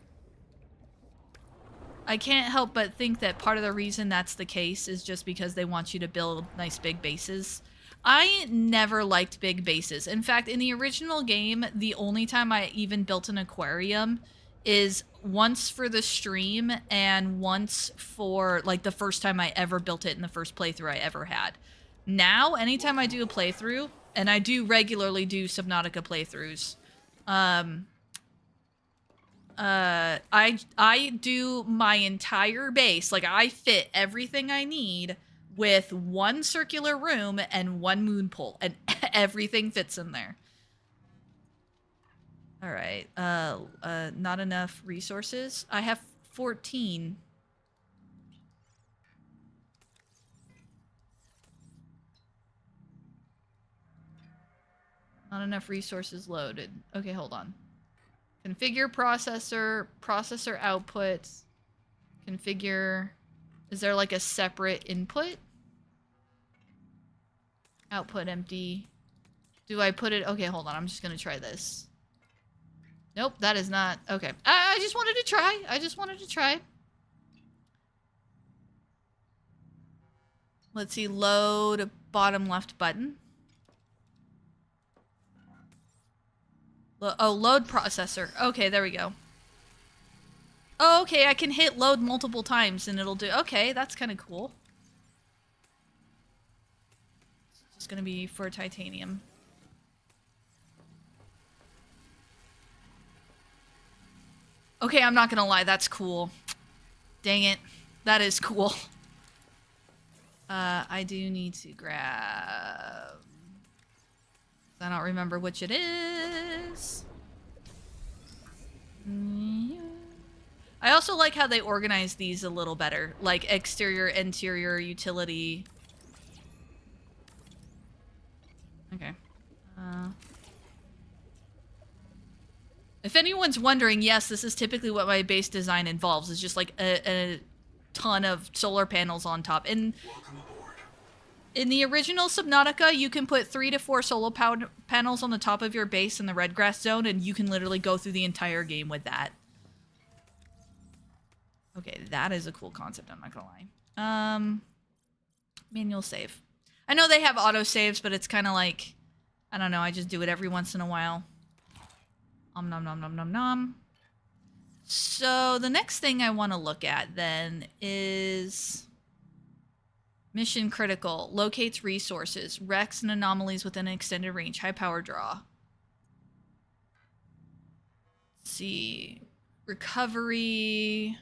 I can't help but think that part of the reason that's the case is just because they want you to build nice big bases. I never liked big bases. In fact, in the original game, the only time I even built an aquarium is once for the stream and once for like the first time I ever built it in the first playthrough I ever had. Now, anytime I do a playthrough, and I do regularly do Subnautica playthroughs, I do my entire base, like I fit everything I need with one circular room and one moon pool, and everything fits in there. All right. Not enough resources. I have 14. Not enough resources loaded. Okay, hold on. Configure processor, processor output, configure. Is there like a separate input? Output empty. Do I put it? Okay, hold on. I'm just gonna try this. Nope, that is not. Okay. I just wanted to try. I just wanted to try. Let's see. Load bottom left button. Oh, load processor. Okay, there we go. Oh, okay, I can hit load multiple times and it'll do... Okay, that's kind of cool. It's just gonna be for titanium. Okay, I'm not gonna lie, that's cool. Dang it. That is cool. I do need to grab... I don't remember which it is. I also like how they organize these a little better. Like exterior, interior, utility. Okay. If anyone's wondering, yes, this is typically what my base design involves. It's just like a ton of solar panels on top. And in the original Subnautica, you can put 3 to 4 solar panels on the top of your base in the red grass zone, and you can literally go through the entire game with that. Okay, that is a cool concept, I'm not gonna lie. Manual save. I know they have auto saves, but it's kind of like, I don't know, I just do it every once in a while. Nom nom nom nom nom. So the next thing I want to look at then is... Mission critical. Locates resources. Wrecks and anomalies within an extended range. High power draw. Let's see. Recovery.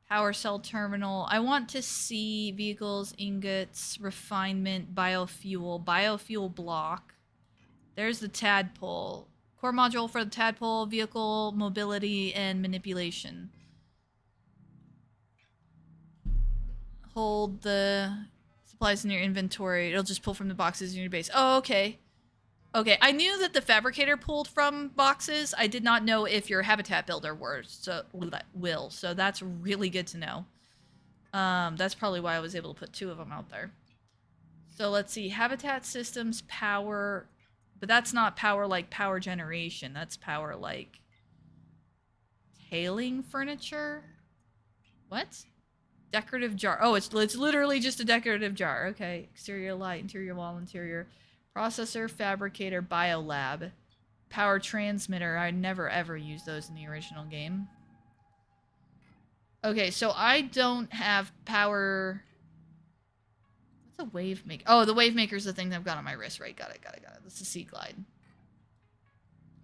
Power cell terminal. I want to see vehicles, ingots, refinement, biofuel. Biofuel block. There's the tadpole. Core module for the tadpole. Vehicle, mobility, and manipulation. Hold the supplies in your inventory. It'll just pull from the boxes in your base. Oh, okay. Okay, I knew that the fabricator pulled from boxes. I did not know if your habitat builder were, so that's really good to know. That's probably why I was able to put 2 of them out there. So let's see, habitat systems, power, but that's not power like power generation. That's power like tailing furniture. What? Decorative jar. Oh, it's literally just a decorative jar. Okay. Exterior light, interior wall, interior processor, fabricator, biolab, power transmitter. I never ever used those in the original game. Okay, so I don't have power. What's a wave maker? Oh, the wave maker's the thing that I've got on my wrist, right? Got it. That's the Sea Glide.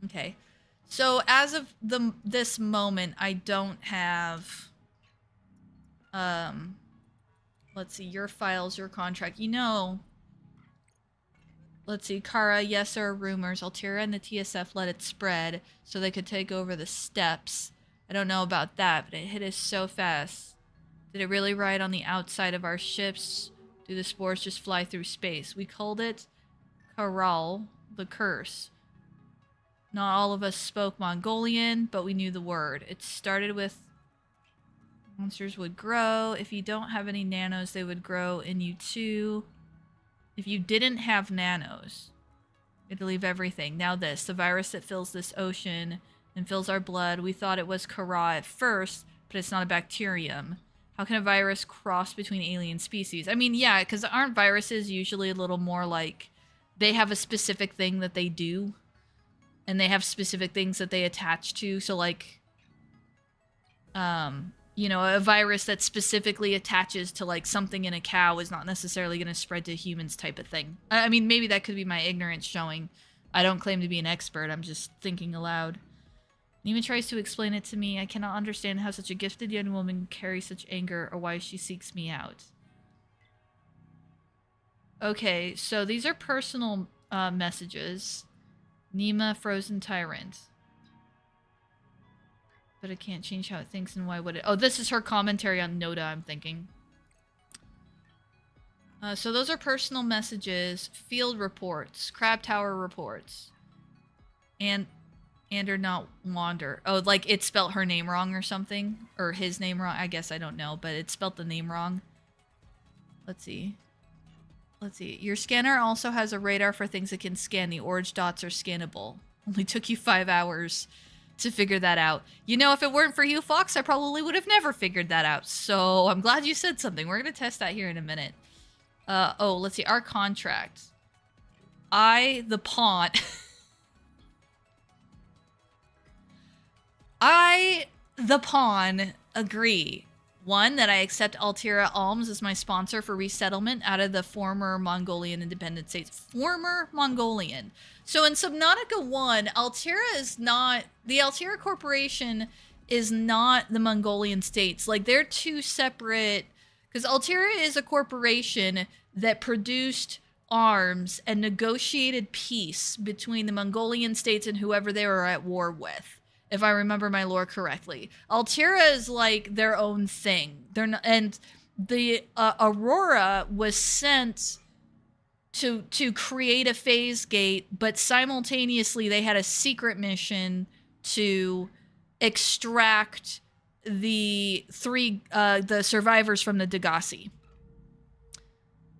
Okay. So as of this moment, I don't have... let's see, your files, your contract. You know, let's see, Kara, yes, there are rumors. Altera and the TSF let it spread so they could take over the steppes. I don't know about that, but it hit us so fast. Did it really ride on the outside of our ships? Do the spores just fly through space? We called it Karal, the curse. Not all of us spoke Mongolian, but we knew the word. It started with monsters would grow. If you don't have any nanos, they would grow in you too. If you didn't have nanos, had to leave everything. Now this, the virus that fills this ocean and fills our blood. We thought it was Kara at first, but it's not a bacterium. How can a virus cross between alien species? I mean, yeah, because aren't viruses usually a little more like they have a specific thing that they do, and they have specific things that they attach to. So like, you know, a virus that specifically attaches to like something in a cow is not necessarily going to spread to humans type of thing. I mean, maybe that could be my ignorance showing. I don't claim to be an expert. I'm just thinking aloud. Nima tries to explain it to me. I cannot understand how such a gifted young woman carries such anger or why she seeks me out. Okay, so these are personal messages. Nima, frozen tyrant. But it can't change how it thinks and why would it... Oh, this is her commentary on Noda, I'm thinking. So those are personal messages, field reports, Crab Tower reports. And or not Wander. Oh, like it spelt her name wrong or something? Or his name wrong? I guess I don't know, but it spelt the name wrong. Let's see. Let's see. Your scanner also has a radar for things it can scan. The orange dots are scannable. Only took you 5 hours to figure that out. You know, if it weren't for you, Fox, I probably would have never figured that out. So I'm glad you said something. We're going to test that here in a minute. Oh, let's see. Our contract. The pawn... the pawn, agree. 1, that I accept Altira Alms as my sponsor for resettlement out of the former Mongolian independent states. Former Mongolian. So in Subnautica 1, Altira is not... The Altira Corporation is not the Mongolian states. Like, they're two separate... Because Altira is a corporation that produced arms and negotiated peace between the Mongolian states and whoever they were at war with, if I remember my lore correctly. Altira is like their own thing. They're not, and the Aurora was sent to create a phase gate, but simultaneously they had a secret mission to extract the the survivors from the Degassi,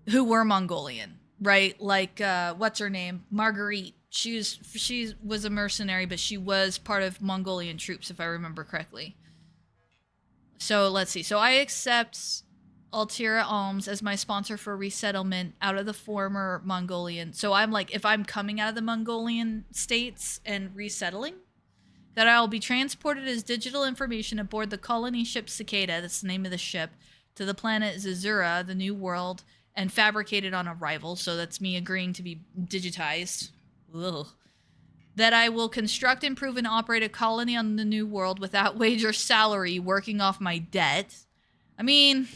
who were Mongolian, right? Like what's her name? Marguerite. She was a mercenary, but she was part of Mongolian troops, if I remember correctly. So let's see. So I accept Altira Alms as my sponsor for resettlement out of the former Mongolian. So I'm like, if I'm coming out of the Mongolian states and resettling, that I'll be transported as digital information aboard the colony ship Cicada, that's the name of the ship, to the planet Zazura, the new world, and fabricated on arrival. So that's me agreeing to be digitized. Ugh. That I will construct, improve, and operate a colony on the new world without wage or salary, working off my debt. I mean,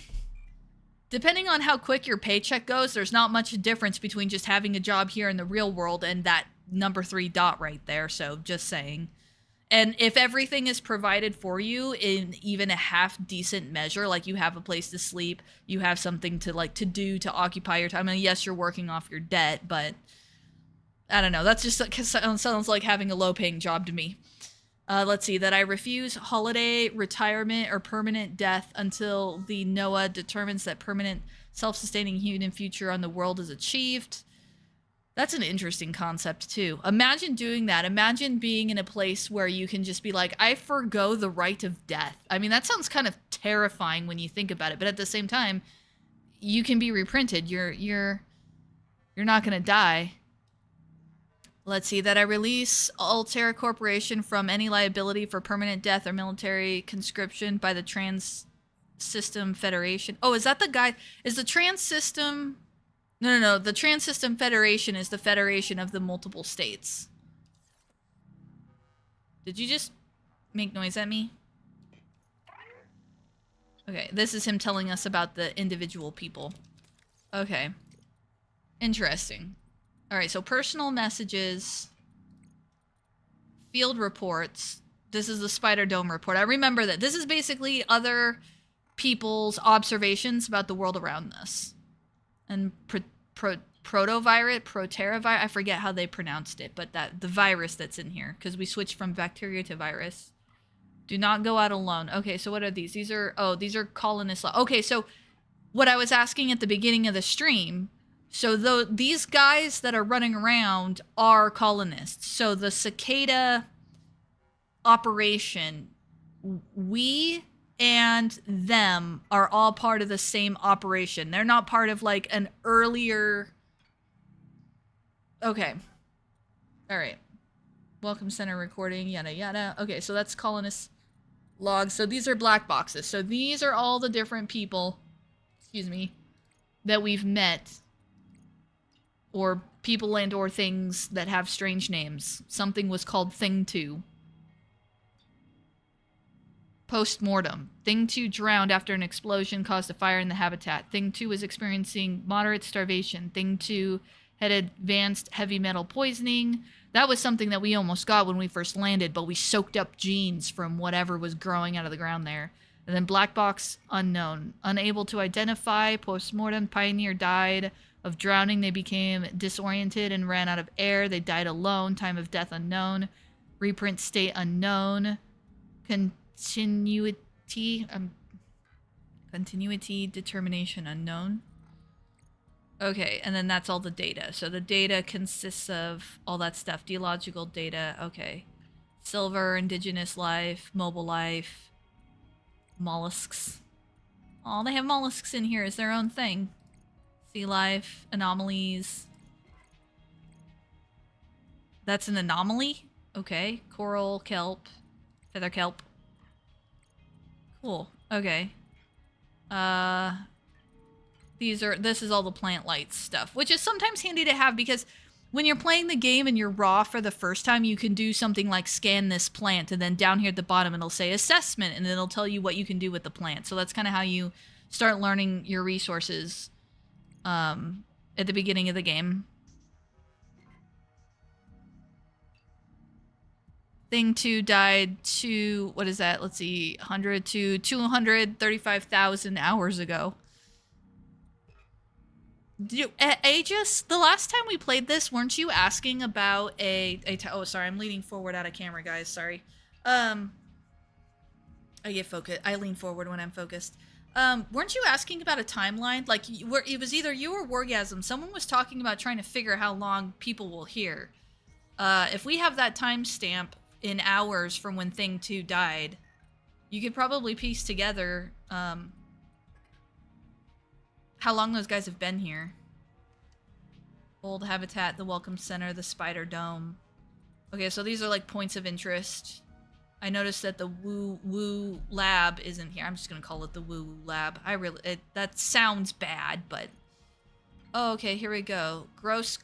depending on how quick your paycheck goes, there's not much difference between just having a job here in the real world and that number 3 dot right there, so just saying. And if everything is provided for you in even a half decent measure, like you have a place to sleep, you have something to do to occupy your time. I mean, yes, you're working off your debt, but I don't know. That's just sounds like having a low-paying job to me. Let's see. That I refuse holiday, retirement, or permanent death until the NOAA determines that permanent self-sustaining human future on the world is achieved. That's an interesting concept, too. Imagine doing that. Imagine being in a place where you can just be like, I forgo the right of death. I mean, that sounds kind of terrifying when you think about it. But at the same time, you can be reprinted. You're not going to die. Let's see, that I release Altera Corporation from any liability for permanent death or military conscription by the Trans-System Federation. Oh, is that the guy? Is the Trans-System... No. The Trans-System Federation is the federation of the multiple states. Did you just make noise at me? Okay, this is him telling us about the individual people. Okay. Interesting. All right, so personal messages, field reports. This is the Spider Dome report. I remember that. This is basically other people's observations about the world around us. And protovirus, I forget how they pronounced it, but the virus that's in here, because we switched from bacteria to virus. Do not go out alone. Okay, so what are these? These are colonist law. Okay, so what I was asking at the beginning of the stream So these guys that are running around are colonists. So the cicada operation, we and them are all part of the same operation. They're not part of like an earlier. Okay. All right. Welcome center recording, yada yada. Okay, so that's colonist logs. So these are black boxes. So these are all the different people, excuse me, that we've met, or people and or things that have strange names. Something was called Thing 2. Post-mortem. Thing 2 drowned after an explosion caused a fire in the habitat. Thing 2 is experiencing moderate starvation. Thing 2 had advanced heavy metal poisoning. That was something that we almost got when we first landed, but we soaked up genes from whatever was growing out of the ground there. And then black box unknown. Unable to identify. Post-mortem. Pioneer died of drowning. They became disoriented and ran out of air. They died alone. Time of death unknown. Reprint state unknown. Continuity determination unknown. Okay, and then that's all the data. So the data consists of all that stuff. Geological data, okay. Silver, indigenous life, mobile life, mollusks. Oh, they have mollusks in here as their own thing. Sea life, anomalies. That's an anomaly? Okay. Coral, kelp, feather kelp. Cool. Okay. This is all the plant lights stuff, which is sometimes handy to have because when you're playing the game and you're raw for the first time, you can do something like scan this plant, and then down here at the bottom it'll say assessment, and it'll tell you what you can do with the plant. So that's kind of how you start learning your resources at the beginning of the game. Thing 2 died to, what is that? Let's see, 100 to 235,000 hours ago. Aegis, the last time we played this, weren't you asking about oh, sorry, I'm leaning forward out of camera, guys, sorry. I get focused. I lean forward when I'm focused. Weren't you asking about a timeline? Like, it was either you or Wargasm. Someone was talking about trying to figure how long people will hear. If we have that timestamp in hours from when Thing 2 died, you could probably piece together how long those guys have been here. Old habitat, the Welcome Center, the Spider Dome. Okay, so these are like points of interest. I noticed that the Woo Lab isn't here. I'm just gonna call it the Woo Lab. That sounds bad, but... Oh, okay, here we go. Gross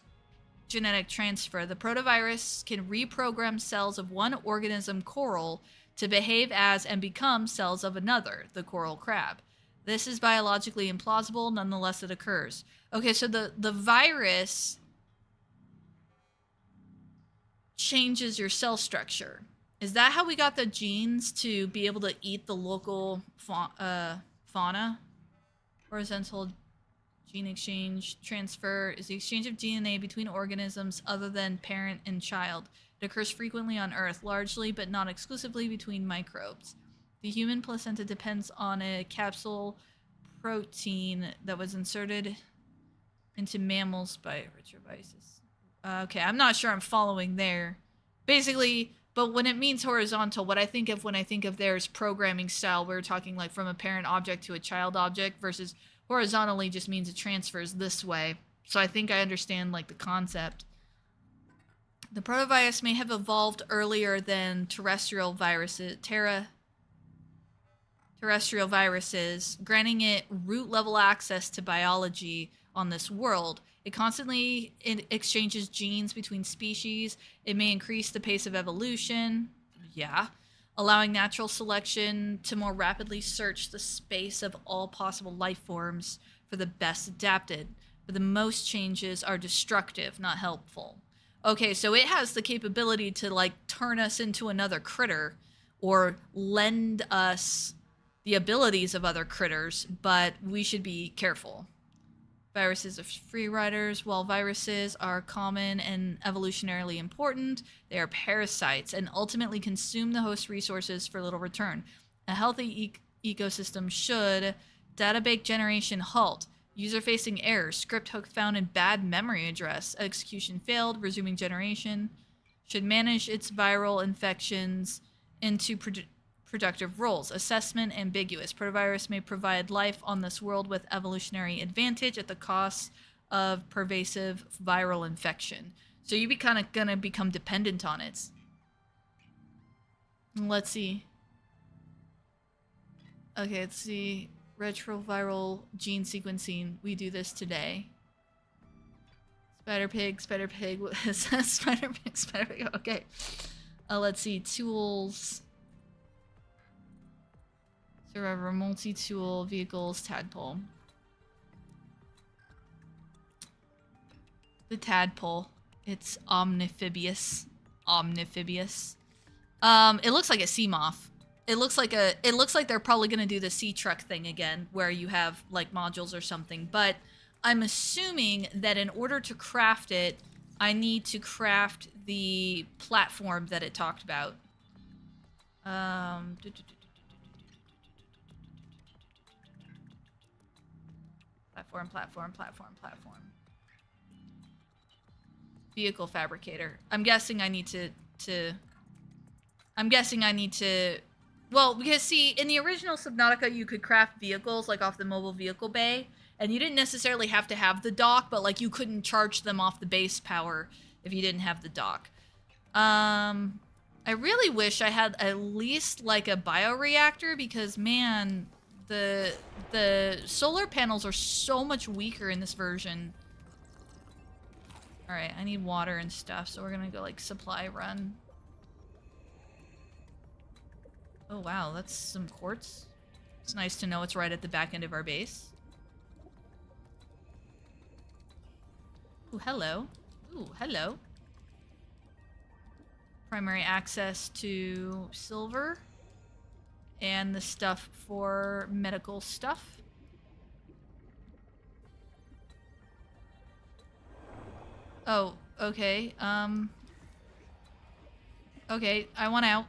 genetic transfer. The protovirus can reprogram cells of one organism coral to behave as and become cells of another, the coral crab. This is biologically implausible, nonetheless it occurs. Okay, so the virus changes your cell structure. Is that how we got the genes to be able to eat the local fauna? Horizontal gene exchange transfer is the exchange of DNA between organisms other than parent and child. It occurs frequently on Earth, largely but not exclusively between microbes. The human placenta depends on a capsule protein that was inserted into mammals by retroviruses. Okay, I'm not sure I'm following there. Basically, but when it means horizontal, what I think of when I think of there is programming style. We're talking like from a parent object to a child object, versus horizontally just means it transfers this way. So I think I understand like the concept. The protovirus may have evolved earlier than terrestrial viruses, granting it root-level access to biology on this world. It constantly exchanges genes between species. It may increase the pace of evolution, allowing natural selection to more rapidly search the space of all possible life forms for the best adapted. But the most changes are destructive, not helpful. Okay, so it has the capability to, like, turn us into another critter or lend us the abilities of other critters, but we should be careful. Viruses are free riders. While viruses are common and evolutionarily important, they are parasites and ultimately consume the host resources for little return. A healthy ecosystem should database generation halt. User-facing error. Script hook found in bad memory address. Execution failed. Resuming generation. Should manage its viral infections into productive roles. Assessment ambiguous. Protovirus may provide life on this world with evolutionary advantage at the cost of pervasive viral infection. So you be kind of gonna become dependent on it. Let's see. Okay, let's see. Retroviral gene sequencing. We do this today. Spider pig, spider pig. Spider pig, spider pig. Okay. Let's see. Tools. Survivor, multi-tool, vehicles, tadpole. The tadpole. It's omnifibious. Omnifibious. It looks like a sea moth. It looks like they're probably gonna do the sea truck thing again, where you have like modules or something. But I'm assuming that in order to craft it, I need to craft the platform that it talked about. Platform. Vehicle fabricator. I'm guessing I need to. Well, because see, in the original Subnautica, you could craft vehicles like off the mobile vehicle bay, and you didn't necessarily have to have the dock, but like you couldn't charge them off the base power if you didn't have the dock. I really wish I had at least like a bioreactor, because man, the solar panels are so much weaker in this version. All right, I need water and stuff, so we're gonna go like supply run. Oh wow, that's some quartz. It's nice to know it's right at the back end of our base. Ooh, hello. Ooh, hello. Primary access to silver. And the stuff for medical stuff. Oh, okay. Okay, I want out.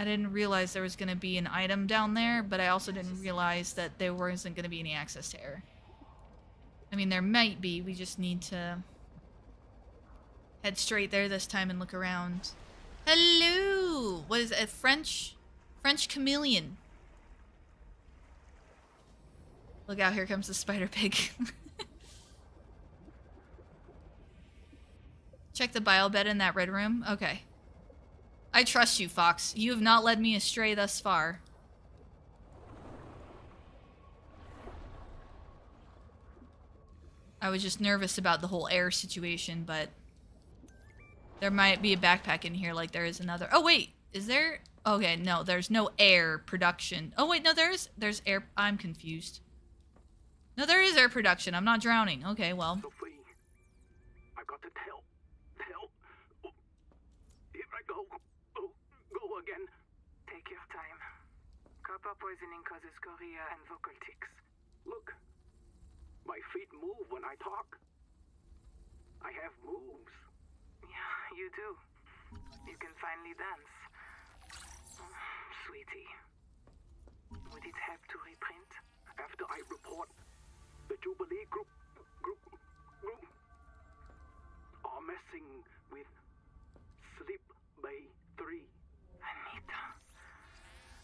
I didn't realize there was going to be an item down there, but I also didn't realize that there wasn't going to be any access to air. I mean, there might be. We just need to head straight there this time and look around. Hello! What is it? French chameleon. Look out, here comes the spider pig. Check the biobed in that red room? Okay. I trust you, Fox. You have not led me astray thus far. I was just nervous about the whole air situation, but there might be a backpack in here like there is another. Oh, wait. Is there? Okay, no, there's no air production. Oh, wait, no, there's air. I'm confused. No, there is air production. I'm not drowning. Okay, well. Sophie, I've got to tell. Oh, here I go. Oh, go again. Take your time. Copper poisoning causes chorea and vocal tics. Look, my feet move when I talk. I have moves. Yeah, you do. You can finally dance. Oh, sweetie. Would it help to reprint? After I report, the Jubilee group are messing with Sleep Bay 3. Anita.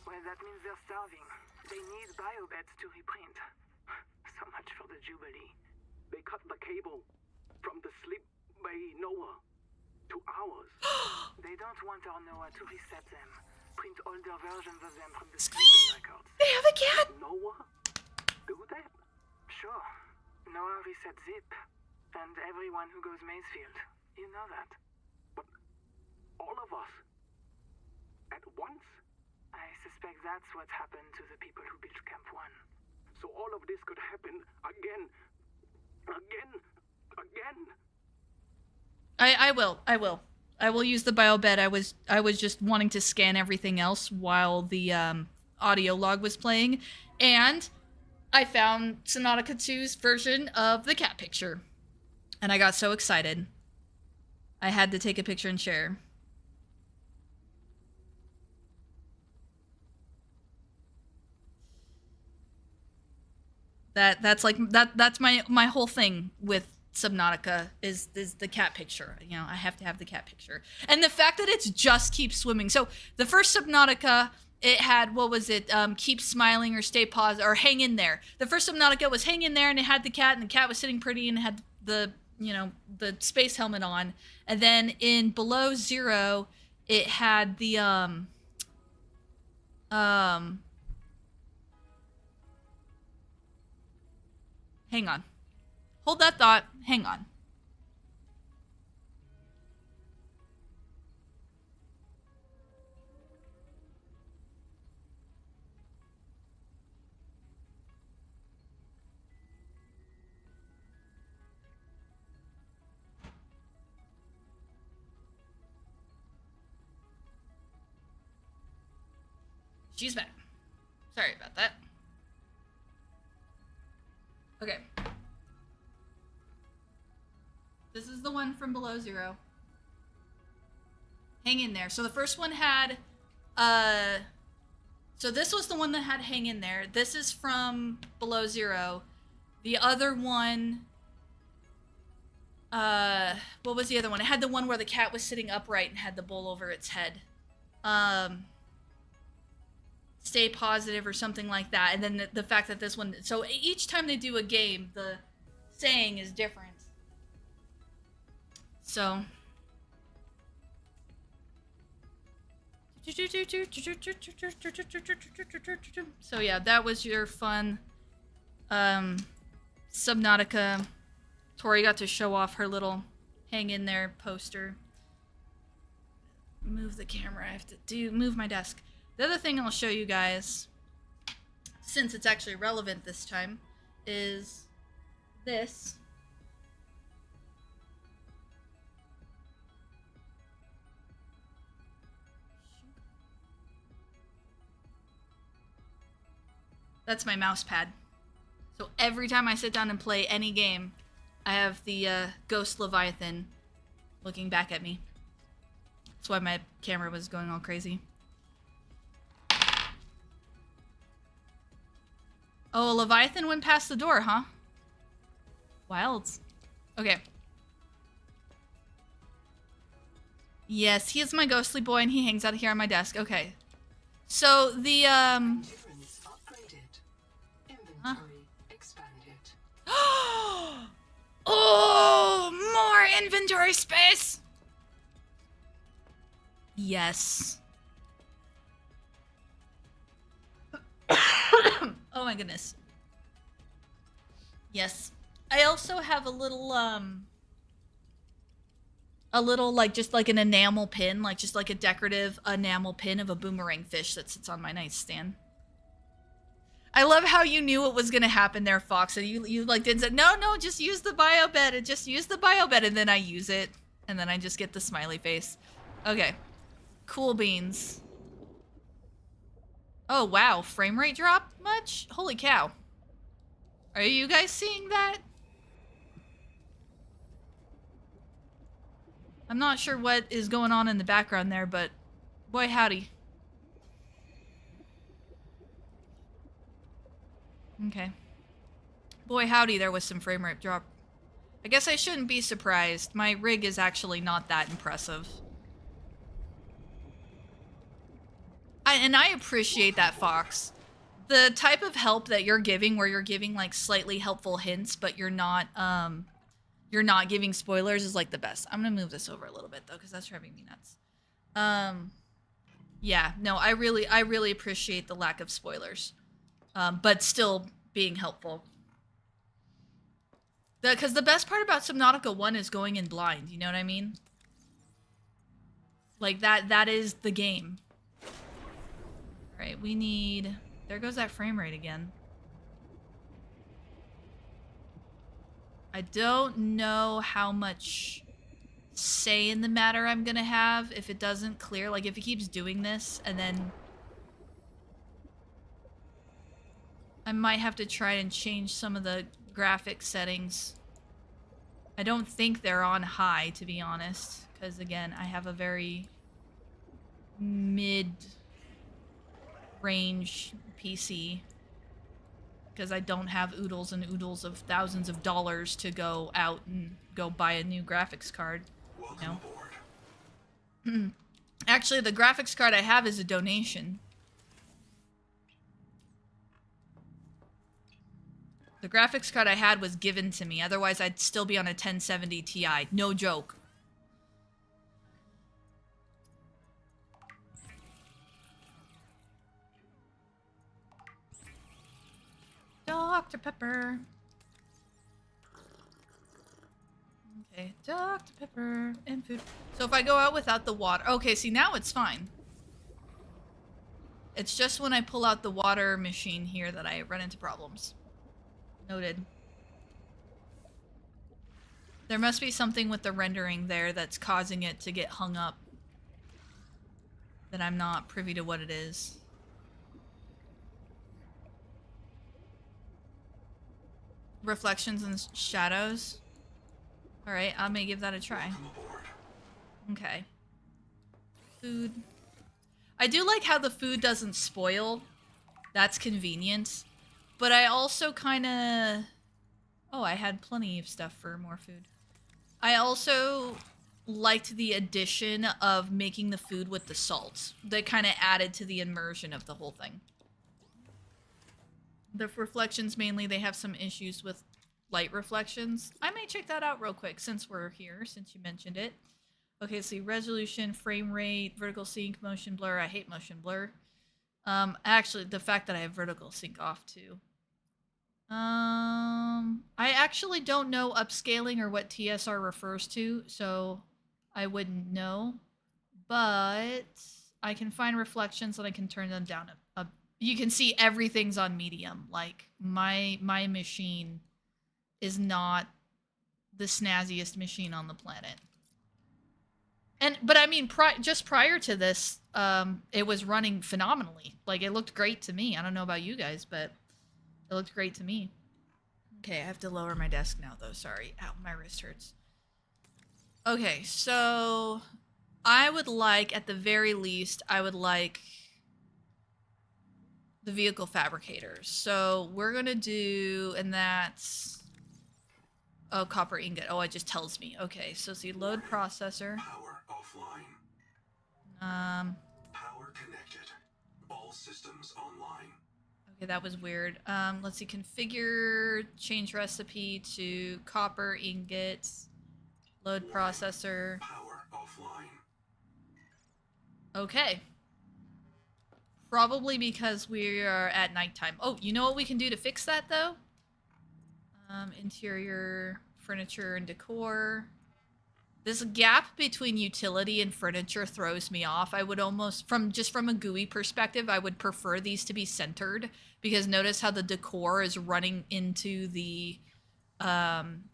Well, that means they're starving. They need biobeds to reprint. So much for the Jubilee. They cut the cable from the Sleep Bay Noah to ours. They don't want our Noah to reset them. Print older versions of them from the Sleep Bay records. They have a cat! Noah? Do that? Sure. Noah reset Zip. And everyone who goes Maysfield. You know that. But all of us? At once? I suspect that's what happened to the people who built Camp 1. So all of this could happen again. I will. I will use the biobed. I was just wanting to scan everything else while the audio log was playing, and I found Subnautica 2's version of the cat picture, and I got so excited. I had to take a picture and share. That's my whole thing with Subnautica is the cat picture. You know, I have to have the cat picture. And the fact that it's just keep swimming. So the first Subnautica, it had, what was it? Keep smiling or stay positive or hang in there. The first Subnautica was hang in there, and it had the cat, and the cat was sitting pretty and had the, you know, the space helmet on. And then in Below Zero, it had the hang on. Hold that thought. Hang on. She's back. Sorry about that. Okay. This is the one from Below Zero. Hang in there. So the first one had, so this was the one that had hang in there. This is from Below Zero. The other one, what was the other one? It had the one where the cat was sitting upright and had the bowl over its head. Stay positive or something like that. And then the fact that this one, so each time they do a game, the saying is different. So yeah, that was your fun Subnautica. Tori got to show off her little hang in there poster. Move the camera. I have to move my desk. The other thing I'll show you guys, since it's actually relevant this time, is this. That's my mouse pad. So every time I sit down and play any game, I have the Ghost Leviathan looking back at me. That's why my camera was going all crazy. Oh, a Leviathan went past the door, huh? Wilds. Okay. Yes, he is my ghostly boy, and he hangs out here on my desk. Okay. So, the, Difference upgraded. Inventory expanded. Oh, more inventory space! Yes. Oh my goodness. Yes. I also have a little, like, just like an enamel pin, like, just like a decorative enamel pin of a boomerang fish that sits on my nightstand. I love how you knew what was gonna happen there, Fox, and you like didn't say, no, just use the bio bed, and just use the bio bed, and then I use it, and then I just get the smiley face. Okay. Cool beans. Oh, wow. Frame rate drop much? Holy cow. Are you guys seeing that? I'm not sure what is going on in the background there, but boy howdy. Okay. Boy howdy, there was some frame rate drop. I guess I shouldn't be surprised. My rig is actually not that impressive. And I appreciate that, Fox. The type of help that you're giving, where you're giving like slightly helpful hints, but you're not giving spoilers, is like the best. I'm gonna move this over a little bit though, because that's driving me nuts. Yeah, no, I really appreciate the lack of spoilers, but still being helpful. Because the best part about Subnautica 1 is going in blind. You know what I mean? Like that is the game. Alright, we need... There goes that frame rate again. I don't know how much say in the matter I'm gonna have if it doesn't clear. Like, if it keeps doing this, and then... I might have to try and change some of the graphic settings. I don't think they're on high, to be honest. Because, again, I have a very... mid-range PC. because I don't have oodles and oodles of thousands of dollars to go out and go buy a new graphics card. Welcome aboard. Actually, the graphics card I have is a donation. The graphics card I had was given to me. Otherwise, I'd still be on a 1070 Ti. No joke. Dr. Pepper. Okay, Dr. Pepper and food. So if I go out without the water... Okay, see, now it's fine. It's just when I pull out the water machine here that I run into problems. Noted. There must be something with the rendering there that's causing it to get hung up. That I'm not privy to what it is. Reflections and shadows. Alright, I may give that a try. Welcome aboard. Okay. Food. I do like how the food doesn't spoil. That's convenient. But I also kind of... Oh, I had plenty of stuff for more food. I also liked the addition of making the food with the salt. That kind of added to the immersion of the whole thing. The reflections, mainly, they have some issues with light reflections. I may check that out real quick since we're here, since you mentioned it. Okay, let's see. Resolution, frame rate, vertical sync, motion blur. I hate motion blur. Actually, the fact that I have vertical sync off, too. I actually don't know upscaling or what TSR refers to, so I wouldn't know. But I can find reflections and I can turn them down a you can see everything's on medium. Like, my machine is not the snazziest machine on the planet. But I mean, just prior to this, it was running phenomenally. Like, it looked great to me. I don't know about you guys, but it looked great to me. Okay, I have to lower my desk now, though. Sorry. Ow, my wrist hurts. Okay, so I would like, at the very least, I would like the vehicle fabricators. So we're gonna do, and that's, oh, copper ingot. Oh, it just tells me. Okay, so see, load processor. Power offline. Power connected. All systems online. Okay, that was weird. Let's see, configure, change recipe to copper ingots, load processor. Power offline. Okay. Probably because we are at nighttime. Oh, you know what we can do to fix that, though? Interior, furniture, and decor. This gap between utility and furniture throws me off. I would almost, from a GUI perspective, I would prefer these to be centered. Because notice how the decor is running into the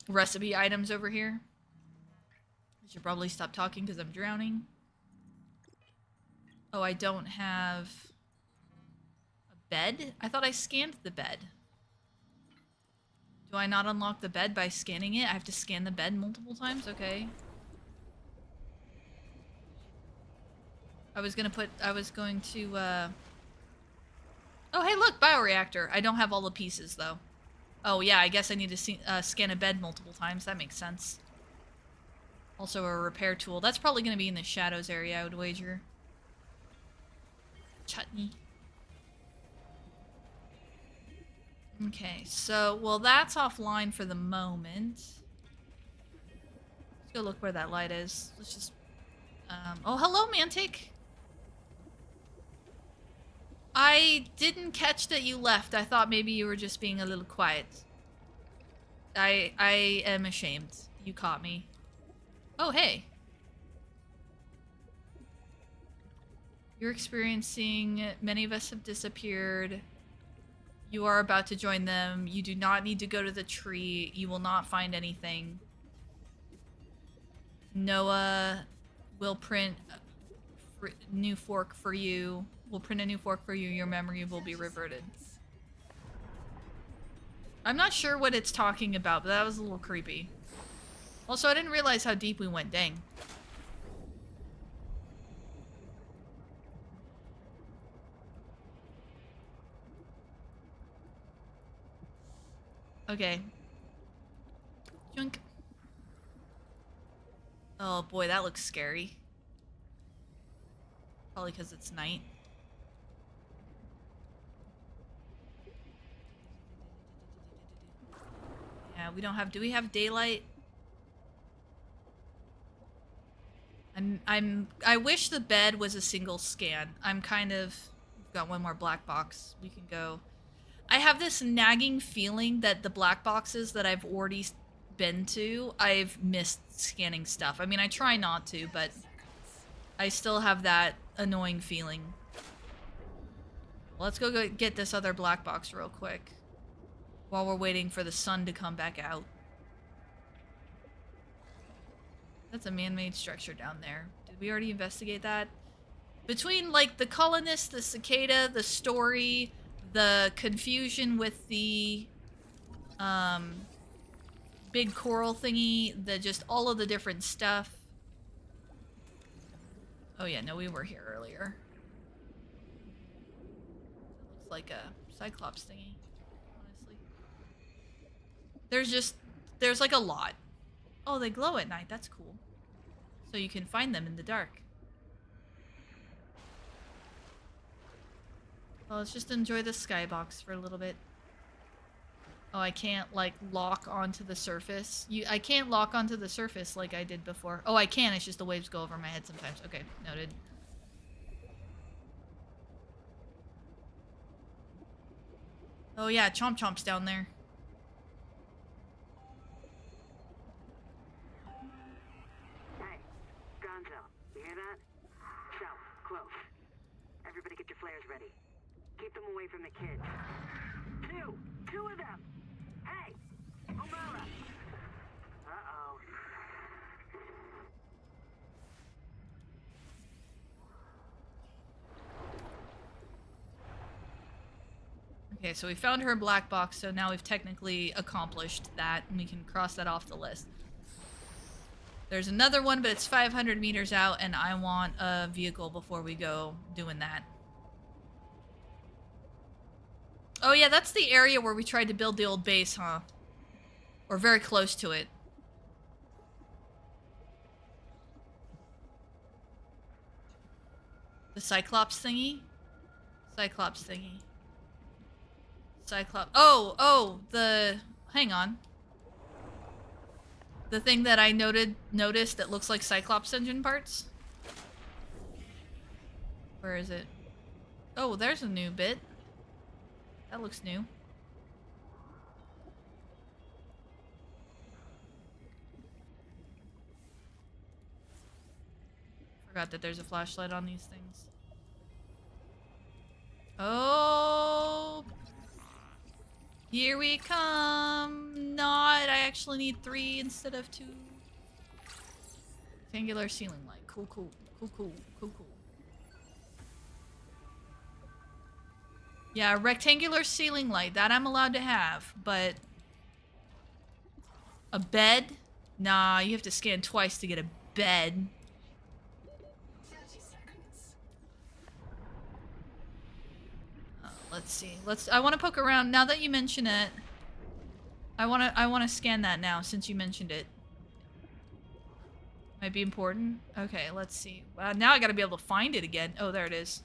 recipe items over here. I should probably stop talking because I'm drowning. Oh, I don't have... bed? I thought I scanned the bed. Do I not unlock the bed by scanning it? I have to scan the bed multiple times? Okay. I was going to, Oh, hey, look! Bioreactor. I don't have all the pieces, though. Oh, yeah, I guess I need to scan a bed multiple times. That makes sense. Also a repair tool. That's probably going to be in the shadows area, I would wager. Chutney. Okay, so, well, that's offline for the moment. Let's go look where that light is. Let's just... oh, hello, Mantic! I didn't catch that you left. I thought maybe you were just being a little quiet. I am ashamed. You caught me. Oh, hey. You're experiencing... Many of us have disappeared. You are about to join them. You do not need to go to the tree. You will not find anything. Noah will print a new fork for you. We'll print a new fork for you. Your memory will be reverted. I'm not sure what it's talking about, but that was a little creepy. Also, I didn't realize how deep we went. Dang. Okay. Junk. Oh boy, that looks scary. Probably because it's night. Yeah, we don't have... Do we have daylight? I wish the bed was a single scan. I'm kind of... We've got one more black box. We can go... I have this nagging feeling that the black boxes that I've already been to, I've missed scanning stuff. I mean, I try not to, but I still have that annoying feeling. Let's go get this other black box real quick while we're waiting for the sun to come back out. That's a man-made structure down there. Did we already investigate that? Between, like, the colonists, the cicada, the story, the confusion with the, big coral thingy, just all of the different stuff. Oh yeah, no, we were here earlier. Looks like a Cyclops thingy, honestly. There's like a lot. Oh, they glow at night, that's cool. So you can find them in the dark. Well, let's just enjoy the skybox for a little bit. Oh, I can't, like, lock onto the surface. I can't lock onto the surface like I did before. Oh, I can, it's just the waves go over my head sometimes. Okay, noted. Oh yeah, Chomp Chomp's down there. Hey, Gonzo, you hear that? So, close. Everybody get your flares ready. Keep them away from the kids. Two of them! Hey! O'Mara! Uh-oh. Okay, so we found her black box, so now we've technically accomplished that, and we can cross that off the list. There's another one, but it's 500 meters out, and I want a vehicle before we go doing that. Oh yeah, that's the area where we tried to build the old base, huh? Or very close to it. The Cyclops thingy? Cyclops thingy. Cyclops. Oh, hang on. The thing that I noticed that looks like Cyclops engine parts? Where is it? Oh, there's a new bit. That looks new. Forgot that there's a flashlight on these things. Oh! Here we come! Not, I actually need 3 instead of 2. Rectangular ceiling light. Cool, cool, cool, cool, cool, cool. Yeah, rectangular ceiling light. That I'm allowed to have, but... A bed? Nah, you have to scan twice to get a bed. 30 seconds. Let's see. I want to poke around. Now that you mention it, I want to scan that now since you mentioned it. Might be important. Okay, let's see. Now I got to be able to find it again. Oh, there it is.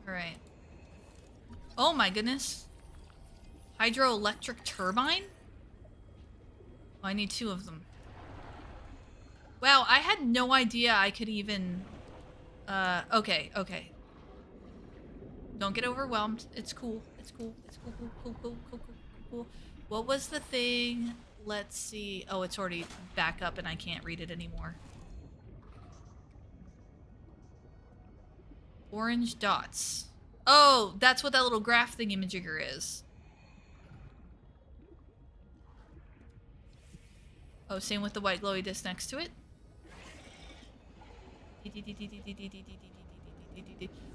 All right. Oh my goodness. Hydroelectric turbine? Oh, I need 2 of them. Wow, I had no idea I could even... okay. Don't get overwhelmed. It's cool. It's cool. It's cool. What was the thing? Let's see. Oh, it's already back up and I can't read it anymore. Orange dots. Oh, that's what that little graph thingy-majigger is. Oh, same with the white glowy disc next to it.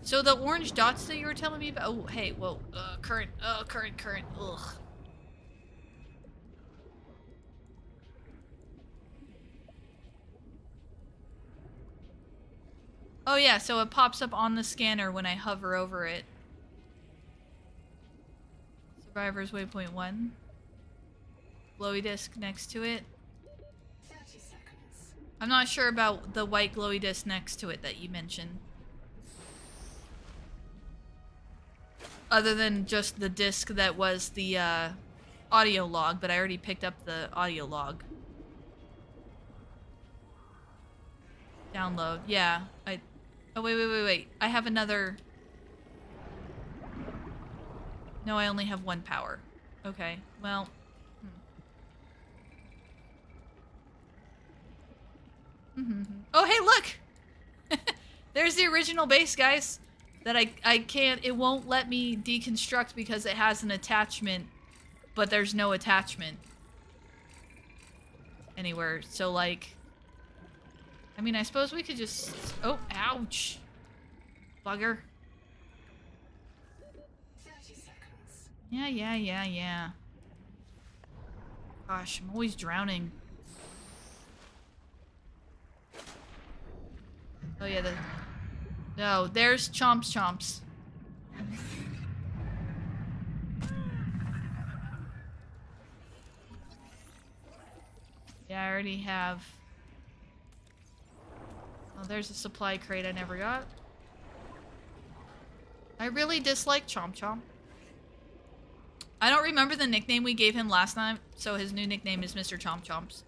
So the orange dots that you were telling me about. Oh, hey, whoa. Current. Current. Ugh. Oh yeah, so it pops up on the scanner when I hover over it. Survivors Waypoint 1. Glowy disc next to it. 30 seconds. I'm not sure about the white glowy disc next to it that you mentioned. Other than just the disc that was the audio log, but I already picked up the audio log. Download. Yeah. Oh, wait. I have another... No, I only have one power. Okay, well... Oh, hey, look! There's the original base, guys. That I can't... It won't let me deconstruct because it has an attachment, but there's no attachment anywhere. So, like... I mean, I suppose we could just... Oh, ouch. Bugger. 30 seconds. Yeah. Gosh, I'm always drowning. Oh yeah, No, there's Chomps. Yeah, I already have... Oh, there's a supply crate I never got. I really dislike Chomp. I don't remember the nickname we gave him last time, so his new nickname is Mr. Chomps.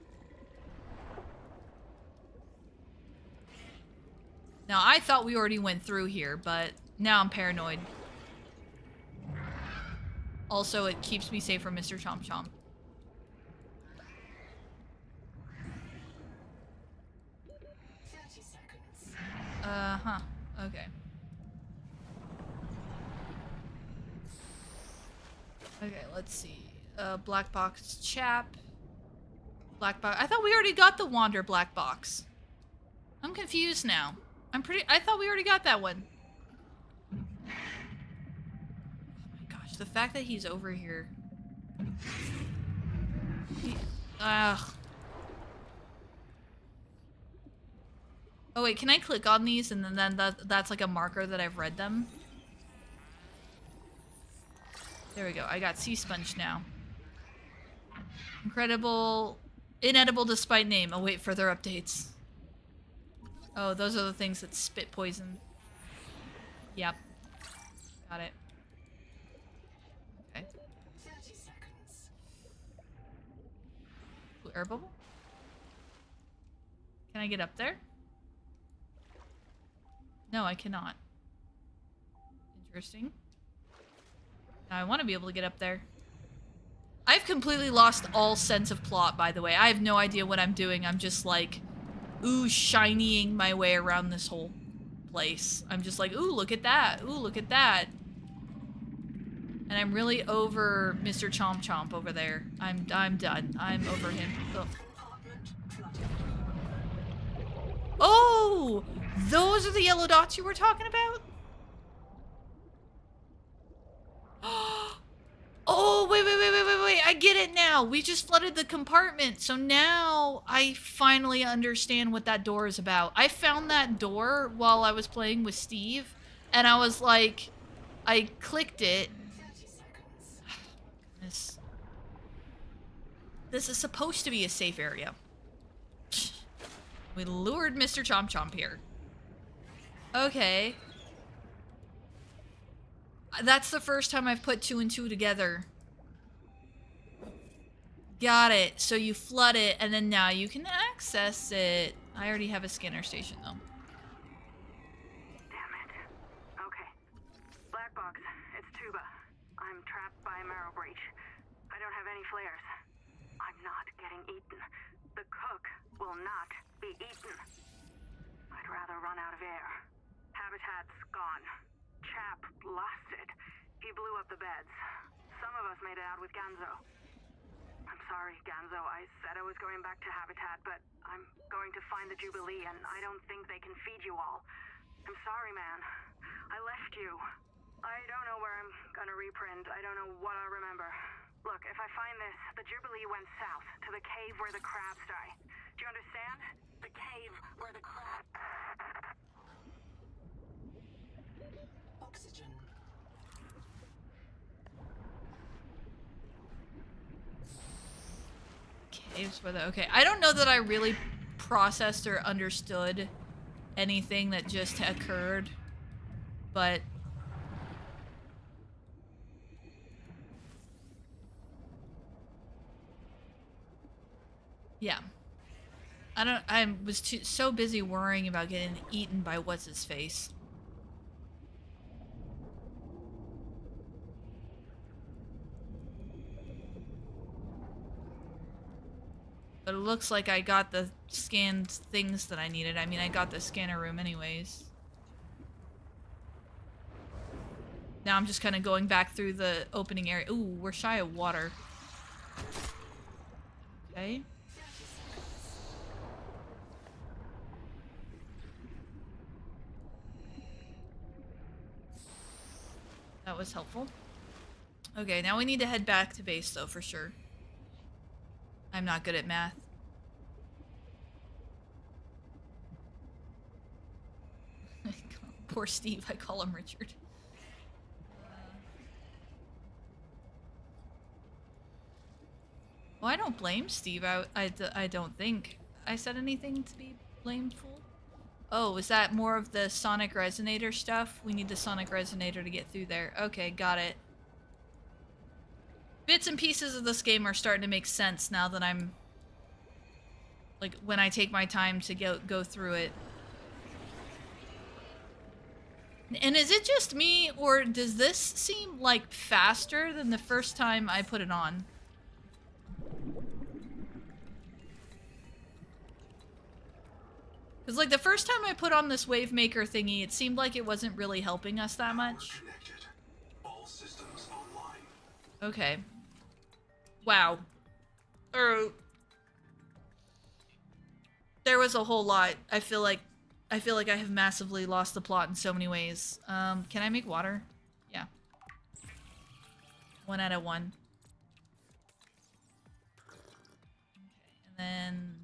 Now, I thought we already went through here, but now I'm paranoid. Also, it keeps me safe from Mr. Chomp. 30 seconds. Okay. Okay, let's see. Black box chap. Black box. I thought we already got the Wander black box. I'm confused now. I thought we already got that one. Oh my gosh, the fact that he's over here. Ugh. Oh wait, can I click on these and then that's like a marker that I've read them? There we go. I got sea sponge now. Incredible, inedible despite name. Await further updates. Oh, those are the things that spit poison. Yep. Got it. Okay. 30 seconds. Blue air bubble? Can I get up there? No, I cannot. Interesting. Now I want to be able to get up there. I've completely lost all sense of plot, by the way. I have no idea what I'm doing. I'm just like, ooh, shinying my way around this whole place. I'm just like, ooh, look at that. Ooh, look at that. And I'm really over Mr. Chomp over there. I'm done. I'm over him. Ugh. Oh! Those are the yellow dots you were talking about? Oh, wait. I get it now. We just flooded the compartment. So now I finally understand what that door is about. I found that door while I was playing with Steve. And I was like, I clicked it. 30 seconds. This is supposed to be a safe area. We lured Mr. Chomp here. Okay. That's the first time I've put 2 and 2 together. Got it. So you flood it, and then now you can access it. I already have a scanner station, though. Damn it. Okay. Black box. It's Tuba. I'm trapped by a marrow breach. I don't have any flares. I'm not getting eaten. The cook will not be eaten. I'd rather run out of air. Habitat's gone. Chap lost it. He blew up the beds. Some of us made it out with Ganzo. I'm sorry, Ganzo. I said I was going back to Habitat, but I'm going to find the Jubilee, and I don't think they can feed you all. I'm sorry, man. I left you. I don't know where I'm gonna reprint. I don't know what I'll remember. Look, if I find this, the Jubilee went south, to the cave where the crabs die. Do you understand? The cave where the crabs... oxygen. Caves for the... Okay, I don't know that I really processed or understood anything that just occurred, but... Yeah. I was so busy worrying about getting eaten by what's-his-face. But it looks like I got the scanned things that I needed. I mean, I got the scanner room anyways. Now I'm just kind of going back through the opening area. Ooh, we're shy of water. Okay. That was helpful. Okay, now we need to head back to base though, for sure. I'm not good at math. Poor Steve, I call him Richard. Well, I don't blame Steve. I don't think I said anything to be blameful. Oh, is that more of the sonic resonator stuff? We need the sonic resonator to get through there. Okay, got it. Bits and pieces of this game are starting to make sense now that I'm... Like, when I take my time to go through it. And is it just me, or does this seem, like, faster than the first time I put it on? Because, like, the first time I put on this wave maker thingy, it seemed like it wasn't really helping us that much. All systems online. Okay. Wow. There was a whole lot. I feel like I have massively lost the plot in so many ways. Can I make water? Yeah. 1 out of 1. Okay, and then...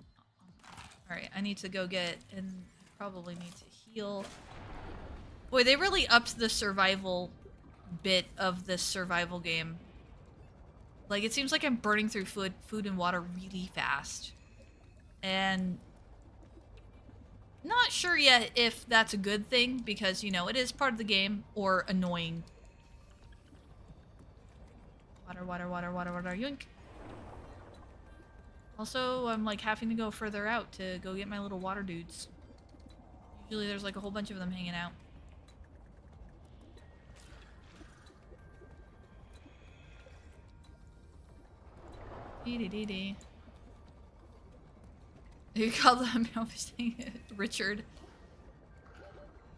Alright, I need to go get... and probably need to heal. Boy, they really upped the survival bit of this survival game. Like, it seems like I'm burning through food and water really fast. And... not sure yet if that's a good thing, because, you know, it is part of the game, or annoying. Water, water, water, water, water, yoink. Also, I'm, like, having to go further out to go get my little water dudes. Usually there's, like, a whole bunch of them hanging out. Dee-dee-dee-dee. You call them Richard.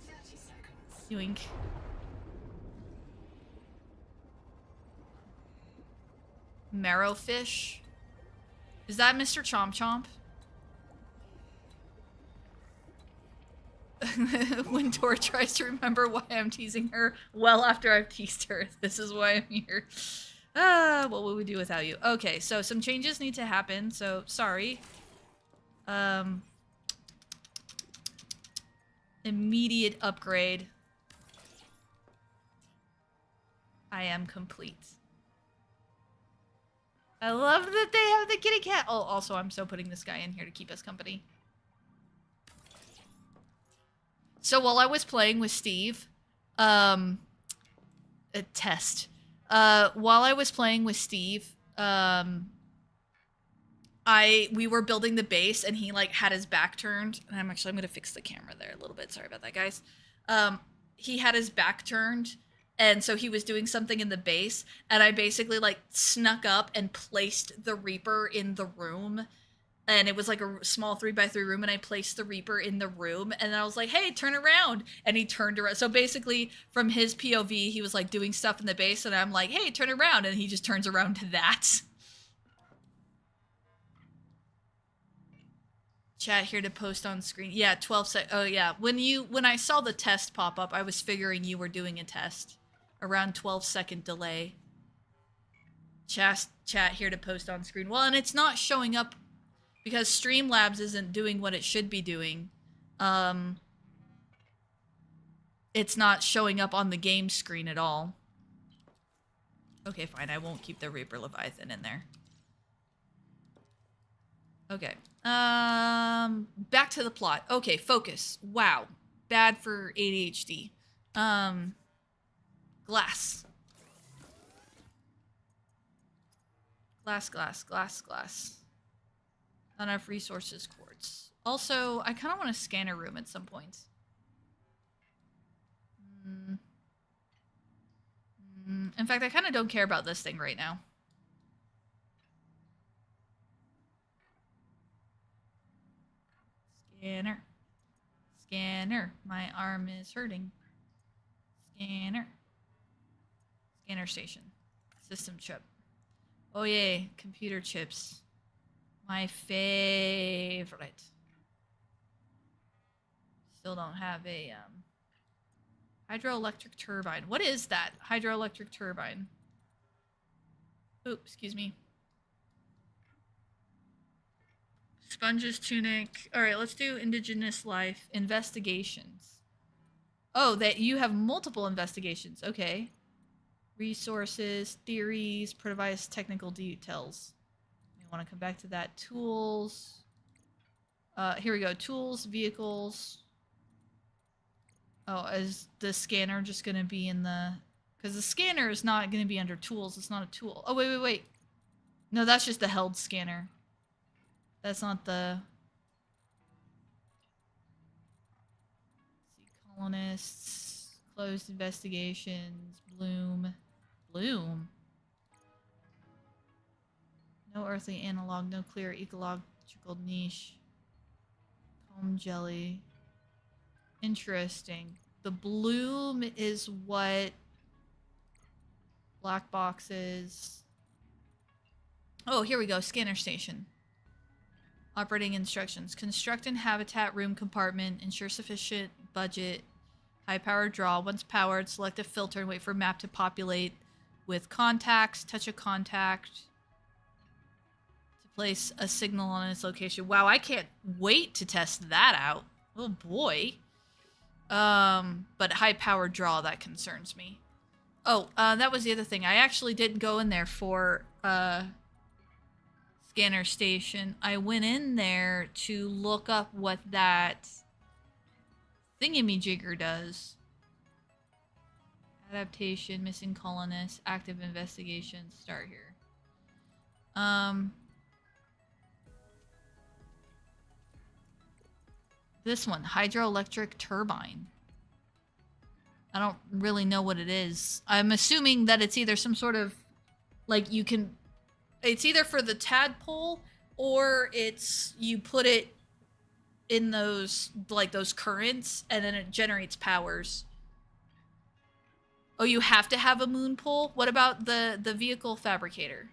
30 seconds. Yoink. Marrowfish? Is that Mr. Chomp Chomp? When Tor tries to remember why I'm teasing her, well after I've teased her, this is why I'm here. What would we do without you? Okay, so some changes need to happen, so sorry. Immediate upgrade. I am complete. I love that they have the kitty cat. Oh, also, I'm so putting this guy in here to keep us company. So while I was playing with Steve, a test. While I was playing with Steve, we were building the base and he like had his back turned, and I'm gonna fix the camera there a little bit. Sorry about that, guys. He had his back turned, and so he was doing something in the base, and I basically like snuck up and placed the Reaper in the room. And it was like a small 3x3 room, and I placed the Reaper in the room, and then I was like, hey, turn around. And he turned around. So basically, from his POV, he was like doing stuff in the base, and I'm like, hey, turn around. And he just turns around to that. Chat here to post on screen. Yeah, 12 sec. Oh, yeah. When I saw the test pop up, I was figuring you were doing a test. Around 12-second delay. Chat here to post on screen. Well, and it's not showing up because Streamlabs isn't doing what it should be doing. it's not showing up on the game screen at all. Okay, fine. I won't keep the Reaper Leviathan in there. Okay. Back to the plot. Okay, focus. Wow. Bad for ADHD. Glass. Glass. Not enough resources, quartz. Also, I kind of want a scanner room at some point. In fact, I kind of don't care about this thing right now. Scanner. My arm is hurting. Scanner station. System chip. Oh yay, computer chips. My favorite. Still don't have a hydroelectric turbine. What is that? Hydroelectric turbine. Oop, excuse me. Sponge's tunic. All right, let's do indigenous life investigations. Oh, that you have multiple investigations. Okay. Resources, theories, provide technical details. We want to come back to that. Tools. Here we go. Tools, vehicles. Oh, is the scanner just going to be in the... Because the scanner is not going to be under tools. It's not a tool. Oh, wait. No, that's just the held scanner. That's not the... Let's see. Colonists. Closed investigations. Bloom. No earthly analog. No clear ecological niche. Comb jelly. Interesting. The bloom is what black boxes. Oh, here we go. Scanner station. Operating instructions. Construct and habitat room compartment. Ensure sufficient budget. High power draw. Once powered, select a filter and wait for map to populate with contacts. Touch a contact to place a signal on its location. Wow, I can't wait to test that out. Oh boy. But high power draw, that concerns me. Oh, that was the other thing. I actually didn't go in there for scanner station. I went in there to look up what that thingamajigger does. Adaptation, missing colonists, active investigation, start here. This one, hydroelectric turbine. I don't really know what it is. I'm assuming that it's either some sort of, like, you can, it's either for the tadpole or it's, you put it in those, like, those currents and then it generates powers. Oh, you have to have a moon pole? What about the vehicle fabricator?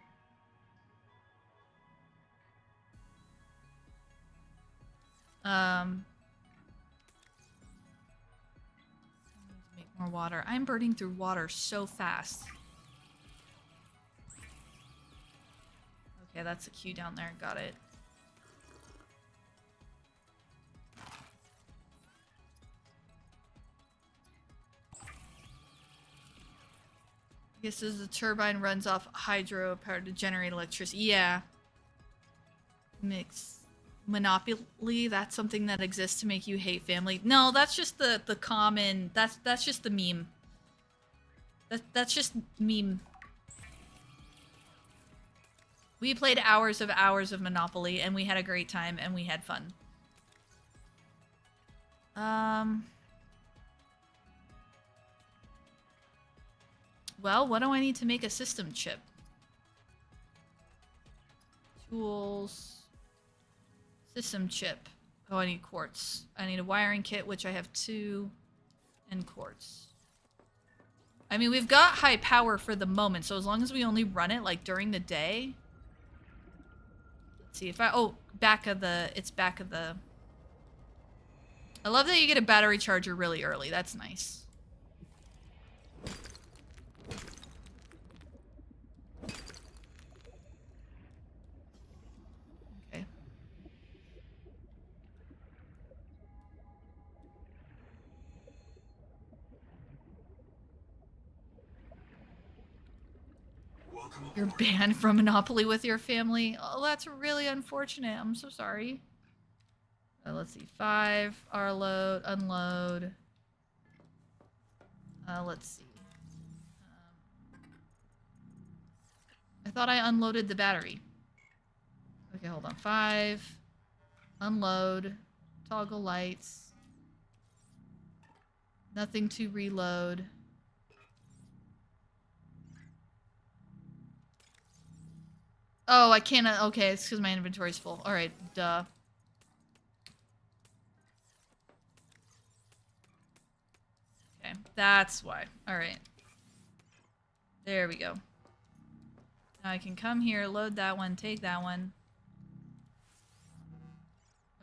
Make more water. I'm burning through water so fast. Okay, that's a queue down there. Got it. I guess as the turbine runs off hydro power to generate electricity. Yeah. Mix. Monopoly, that's something that exists to make you hate family. No, that's just the common, that's just the meme. That's just meme. We played hours of Monopoly and we had a great time and we had fun. Well, what do I need to make a system chip? Tools. System chip. Oh, I need quartz. I need a wiring kit, which I have 2, and quartz. I mean, we've got high power for the moment, so as long as we only run it, like, during the day. Let's see if I... Oh, back of the... It's back of the... I love that you get a battery charger really early. That's nice. Welcome You're aboard. banned from Monopoly with your family. Oh, that's really unfortunate. I'm so sorry. Let's see. 5. R load. Unload. Let's see. I thought I unloaded the battery. Okay, hold on. 5. Unload. Toggle lights. Nothing to reload. Oh, I can't. Okay, it's because my inventory's full. Alright, duh. Okay, that's why. Alright. There we go. Now I can come here, load that one, take that one.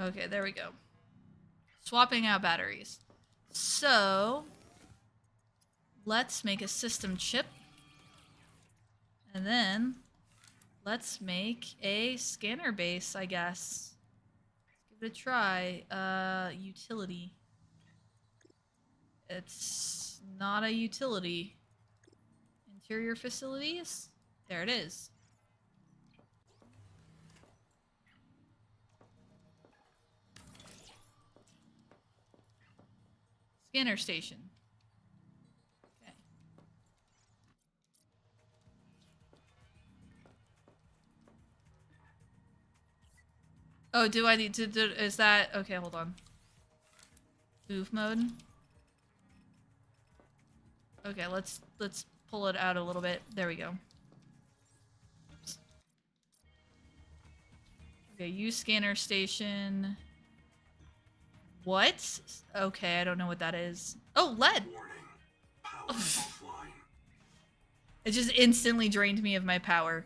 Okay, there we go. Swapping out batteries. So, let's make a system chip. And then, let's make a scanner base, I guess. Let's give it a try. Utility. It's not a utility. Interior facilities? There it is. Scanner station. Okay. Oh, do I need to do, is that, okay, hold on. Move mode. Okay, let's pull it out a little bit. There we go. Okay, use scanner station. What? Okay, I don't know what that is. Oh, lead! Warning. Power offline. It just instantly drained me of my power.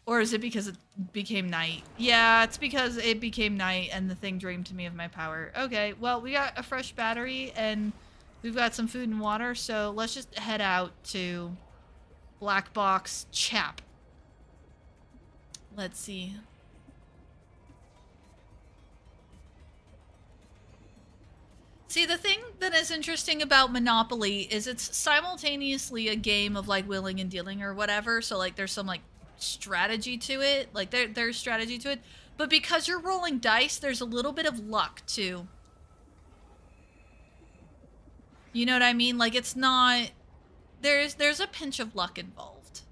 Or is it because it became night? Yeah, it's because it became night and the thing drained me of my power. Okay, well, we got a fresh battery and we've got some food and water, so let's just head out to Black Box Chap. Let's see. See, the thing that is interesting about Monopoly is it's simultaneously a game of like willing and dealing or whatever. So like there's some like strategy to it. Like there's strategy to it. But because you're rolling dice, there's a little bit of luck too. You know what I mean? Like it's not there's a pinch of luck involved.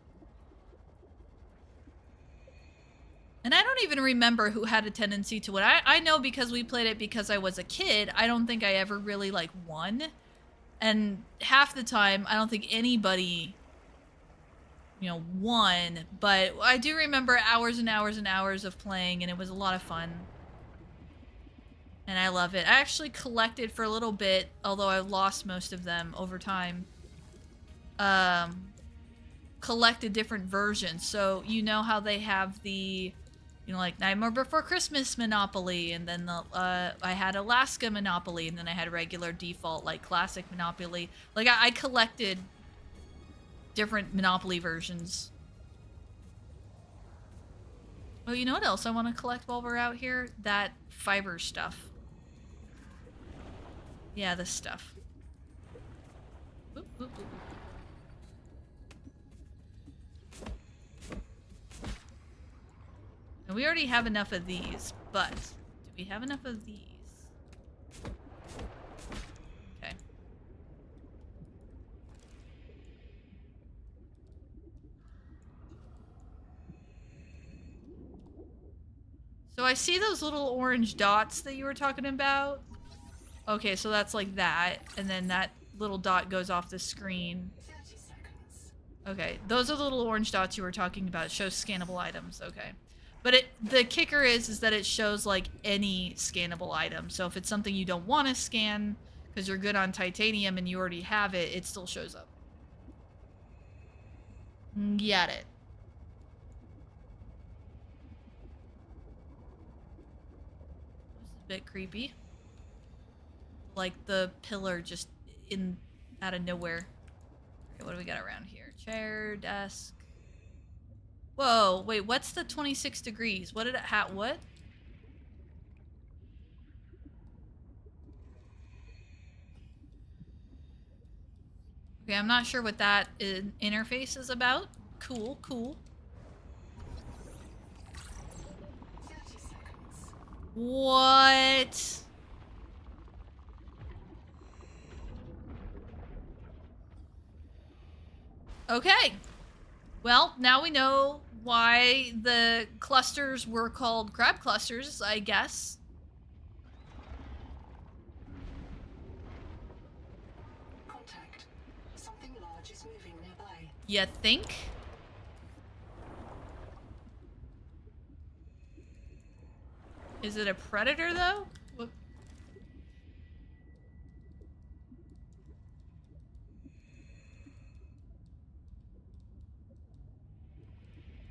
And I don't even remember who had a tendency to win. I know because we played it because I was a kid. I don't think I ever really, like, won. And half the time, I don't think anybody, you know, won. But I do remember hours and hours and hours of playing, and it was a lot of fun. And I love it. I actually collected for a little bit, although I lost most of them over time. Collected different versions. So, you know how they have the... You know, like Nightmare Before Christmas Monopoly, and then I had Alaska Monopoly, and then I had regular default, like classic Monopoly. Like I collected different Monopoly versions. Oh, you know what else I want to collect while we're out here? That fiber stuff. Yeah, this stuff. Boop, boop, boop. And we already have enough of these, but do we have enough of these? Okay. So I see those little orange dots that you were talking about. Okay, so that's like that, and then that little dot goes off the screen. 30 seconds. Okay, those are the little orange dots you were talking about. It shows scannable items. Okay. But the kicker is that it shows like any scannable item. So if it's something you don't want to scan because you're good on titanium and you already have it, it still shows up. Get it. This is a bit creepy. Like the pillar just out of nowhere. Okay, what do we got around here? Chair, desk. Whoa, wait, what's the 26 degrees? What did it what? Okay, I'm not sure what that interface is about. Cool, cool. 30 seconds. What? Okay. Well, now we know why the clusters were called crab clusters, I guess. Contact. Something large is moving nearby. You think? Is it a predator, though? What?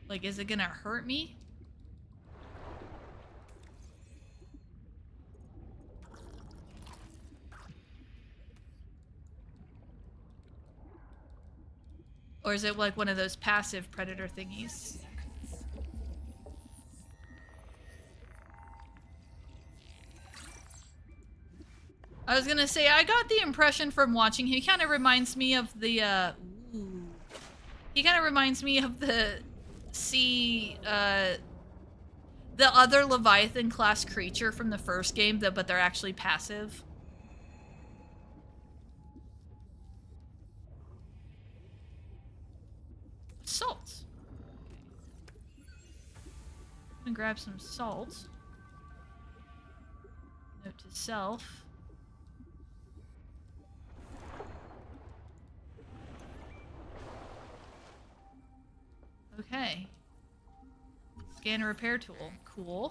Like, is it gonna hurt me? Or is it like one of those passive predator thingies? I was gonna say, I got the impression from watching him, he kind of reminds me of the, he kind of reminds me of the the other Leviathan class creature from the first game, but they're actually passive. Salt. I'm gonna grab some salt. Note to self. Okay. Scan and repair tool. Cool.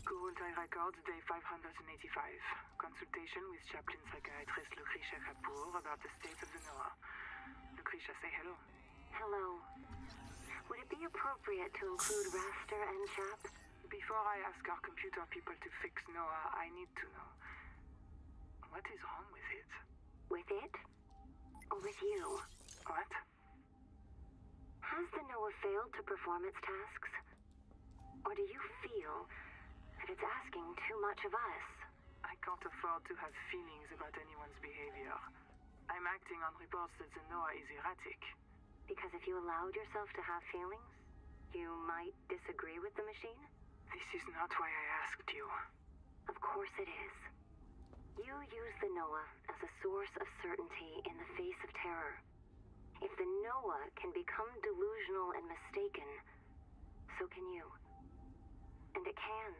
Quarantine records, day 585. Consultation with chaplain psychiatrist Lucretia Kapoor about the state of the NOAA. Lucretia, say hello. Hello. Would it be appropriate to include Raster and Chap? Before I ask our computer people to fix NOAA, I need to know. What is wrong with it? With it? Or with you? What? Has the NOAA failed to perform its tasks? Or do you feel that it's asking too much of us? I can't afford to have feelings about anyone's behavior. I'm acting on reports that the NOAA is erratic. Because if you allowed yourself to have feelings, you might disagree with the machine? This is not why I asked you. Of course it is. You use the NOAA as a source of certainty in the face of terror. If the NOAA can become delusional and mistaken, so can you. And it can.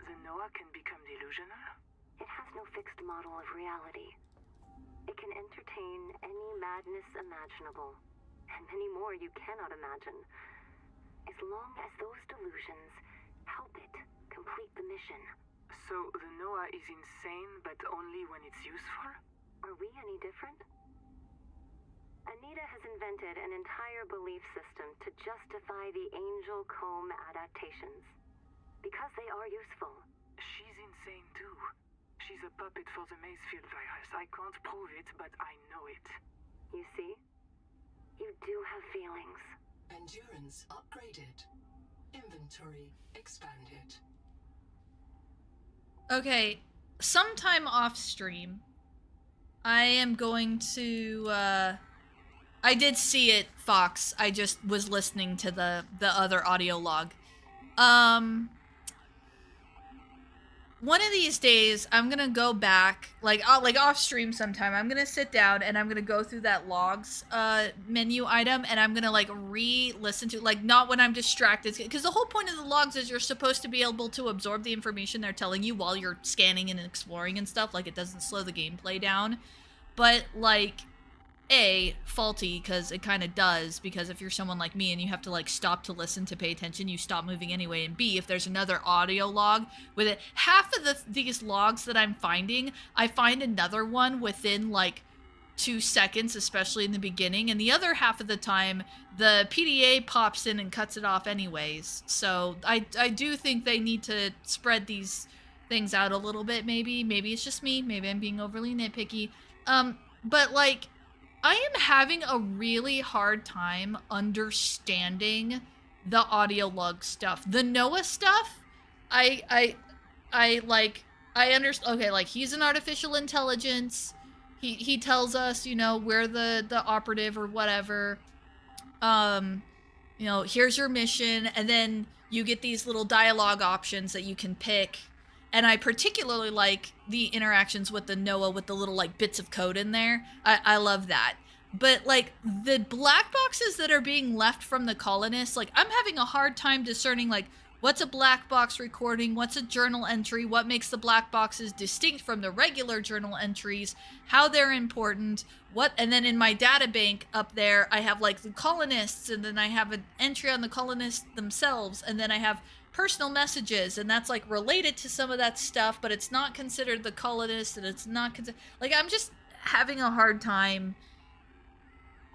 The NOAA can become delusional? It has no fixed model of reality. It can entertain any madness imaginable, and many more you cannot imagine, as long as those delusions help it complete the mission. So the NOAA is insane, but only when it's useful? Are we any different? Anita has invented an entire belief system to justify the Angel Comb adaptations. Because they are useful. She's insane too. She's a puppet for the Macefield virus. I can't prove it, but I know it. You see? You do have feelings. Endurance upgraded. Inventory expanded. Okay, sometime off stream, I am going to, I did see it, Fox. I just was listening to the other audio log. One of these days, I'm gonna go back, like off stream sometime, I'm gonna sit down and I'm gonna go through that logs menu item, and I'm gonna like re-listen to, like, not when I'm distracted, because the whole point of the logs is you're supposed to be able to absorb the information they're telling you while you're scanning and exploring and stuff, like it doesn't slow the gameplay down. But like, A, faulty, because it kind of does, because if you're someone like me and you have to like stop to listen to pay attention, you stop moving anyway. And B, if there's another audio log with it, half of these logs that I'm finding, I find another one within like 2 seconds, especially in the beginning, and the other half of the time the PDA pops in and cuts it off anyways. So I do think they need to spread these things out a little bit. Maybe it's just me, maybe I'm being overly nitpicky, but like, I am having a really hard time understanding the audio log stuff. The NOAA stuff, I like, I understand. Okay, like he's an artificial intelligence. He tells us, you know, we're the operative or whatever. Um, you know, here's your mission, and then you get these little dialogue options that you can pick. And I particularly like the interactions with the Noah with the little like bits of code in there. I love that. But like the black boxes that are being left from the colonists, like I'm having a hard time discerning like what's a black box recording, what's a journal entry, what makes the black boxes distinct from the regular journal entries, how they're important, what, and then in my data bank up there, I have like the colonists, and then I have an entry on the colonists themselves, and then I have personal messages, and that's like related to some of that stuff, but it's not considered the colonists, and it's not like I'm just having a hard time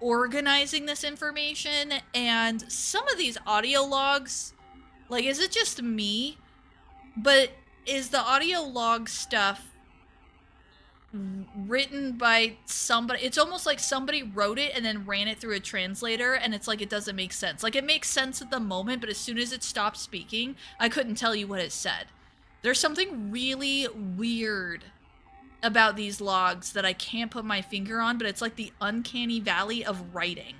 organizing this information. And some of these audio logs, like, is it just me? But is the audio log stuff written by somebody? It's almost like somebody wrote it and then ran it through a translator, and it's like it doesn't make sense. Like, it makes sense at the moment, but as soon as it stopped speaking, I couldn't tell you what it said. There's something really weird about these logs that I can't put my finger on, but it's like the uncanny valley of writing.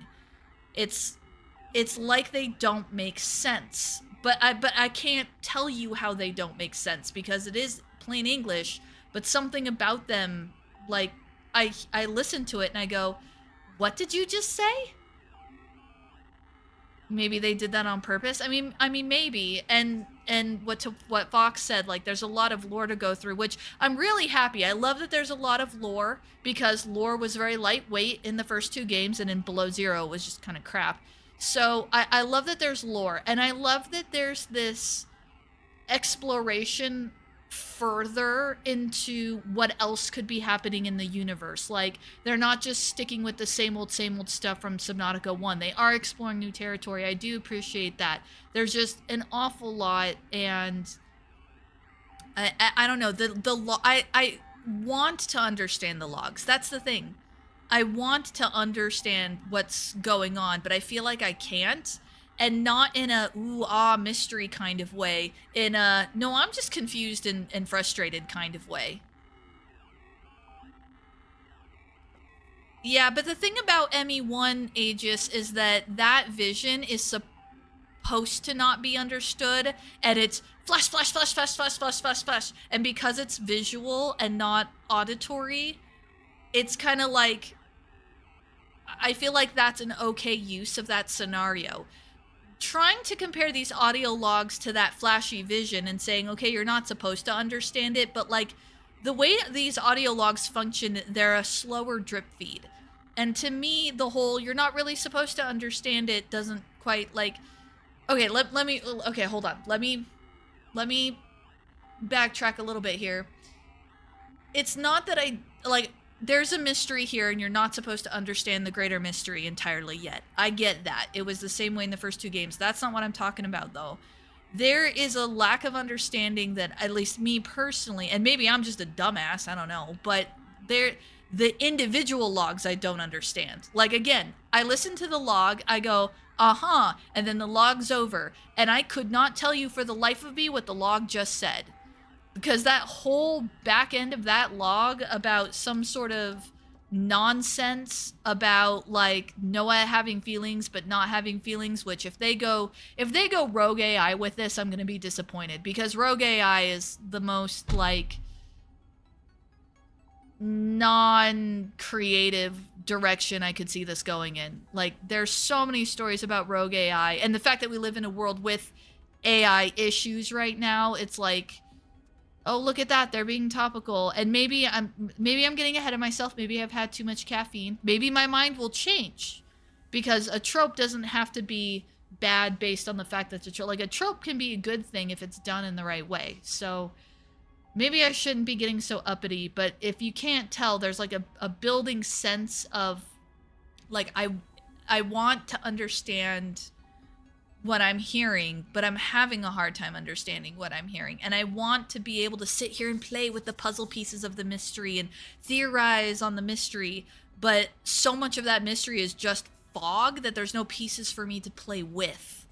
It's like they don't make sense. But I can't tell you how they don't make sense because it is plain English, but something about them, like, I listen to it and I go, what did you just say? Maybe they did that on purpose. I mean maybe. And what Fox said, like there's a lot of lore to go through, which I'm really happy. I love that there's a lot of lore because lore was very lightweight in the first 2 games, and in Below Zero it was just kind of crap. So I love that there's lore, and I love that there's this exploration further into what else could be happening in the universe. Like, they're not just sticking with the same old stuff from Subnautica 1. They are exploring new territory. I do appreciate that. There's just an awful lot, and I don't know. I want to understand the logs. That's the thing. I want to understand what's going on, but I feel like I can't. And not in a mystery kind of way. In a, no, I'm just confused and frustrated kind of way. Yeah, but the thing about ME1 Aegis is that vision is supposed to not be understood, and it's flash, flash, flash, flash, flash, flash, flash, flash. And because it's visual and not auditory, it's kind of like, I feel like that's an okay use of that scenario. Trying to compare these audio logs to that flashy vision and saying, okay, you're not supposed to understand it, but like the way these audio logs function, they're a slower drip feed. And to me, the whole you're not really supposed to understand it doesn't quite like, okay, let me, okay, hold on. Let me backtrack a little bit here. It's not that there's a mystery here and you're not supposed to understand the greater mystery entirely yet. I get that. It was the same way in the first 2 games. That's not what I'm talking about, though. There is a lack of understanding that, at least me personally, and maybe I'm just a dumbass, I don't know, but the individual logs I don't understand. Like, again, I listen to the log, I go, uh-huh, and then the log's over, and I could not tell you for the life of me what the log just said. Because that whole back end of that log about some sort of nonsense about like Noah having feelings but not having feelings, which if they go rogue AI with this, I'm going to be disappointed, because rogue AI is the most like non-creative direction I could see this going in. Like, there's so many stories about rogue AI, and the fact that we live in a world with AI issues right now, it's like, oh, look at that, they're being topical. And maybe I'm getting ahead of myself. Maybe I've had too much caffeine. Maybe my mind will change, because a trope doesn't have to be bad based on the fact that it's a trope. Like, a trope can be a good thing if it's done in the right way. So maybe I shouldn't be getting so uppity, but if you can't tell, there's like a building sense of like, I want to understand what I'm hearing, but I'm having a hard time understanding what I'm hearing. And I want to be able to sit here and play with the puzzle pieces of the mystery and theorize on the mystery, but so much of that mystery is just fog that there's no pieces for me to play with.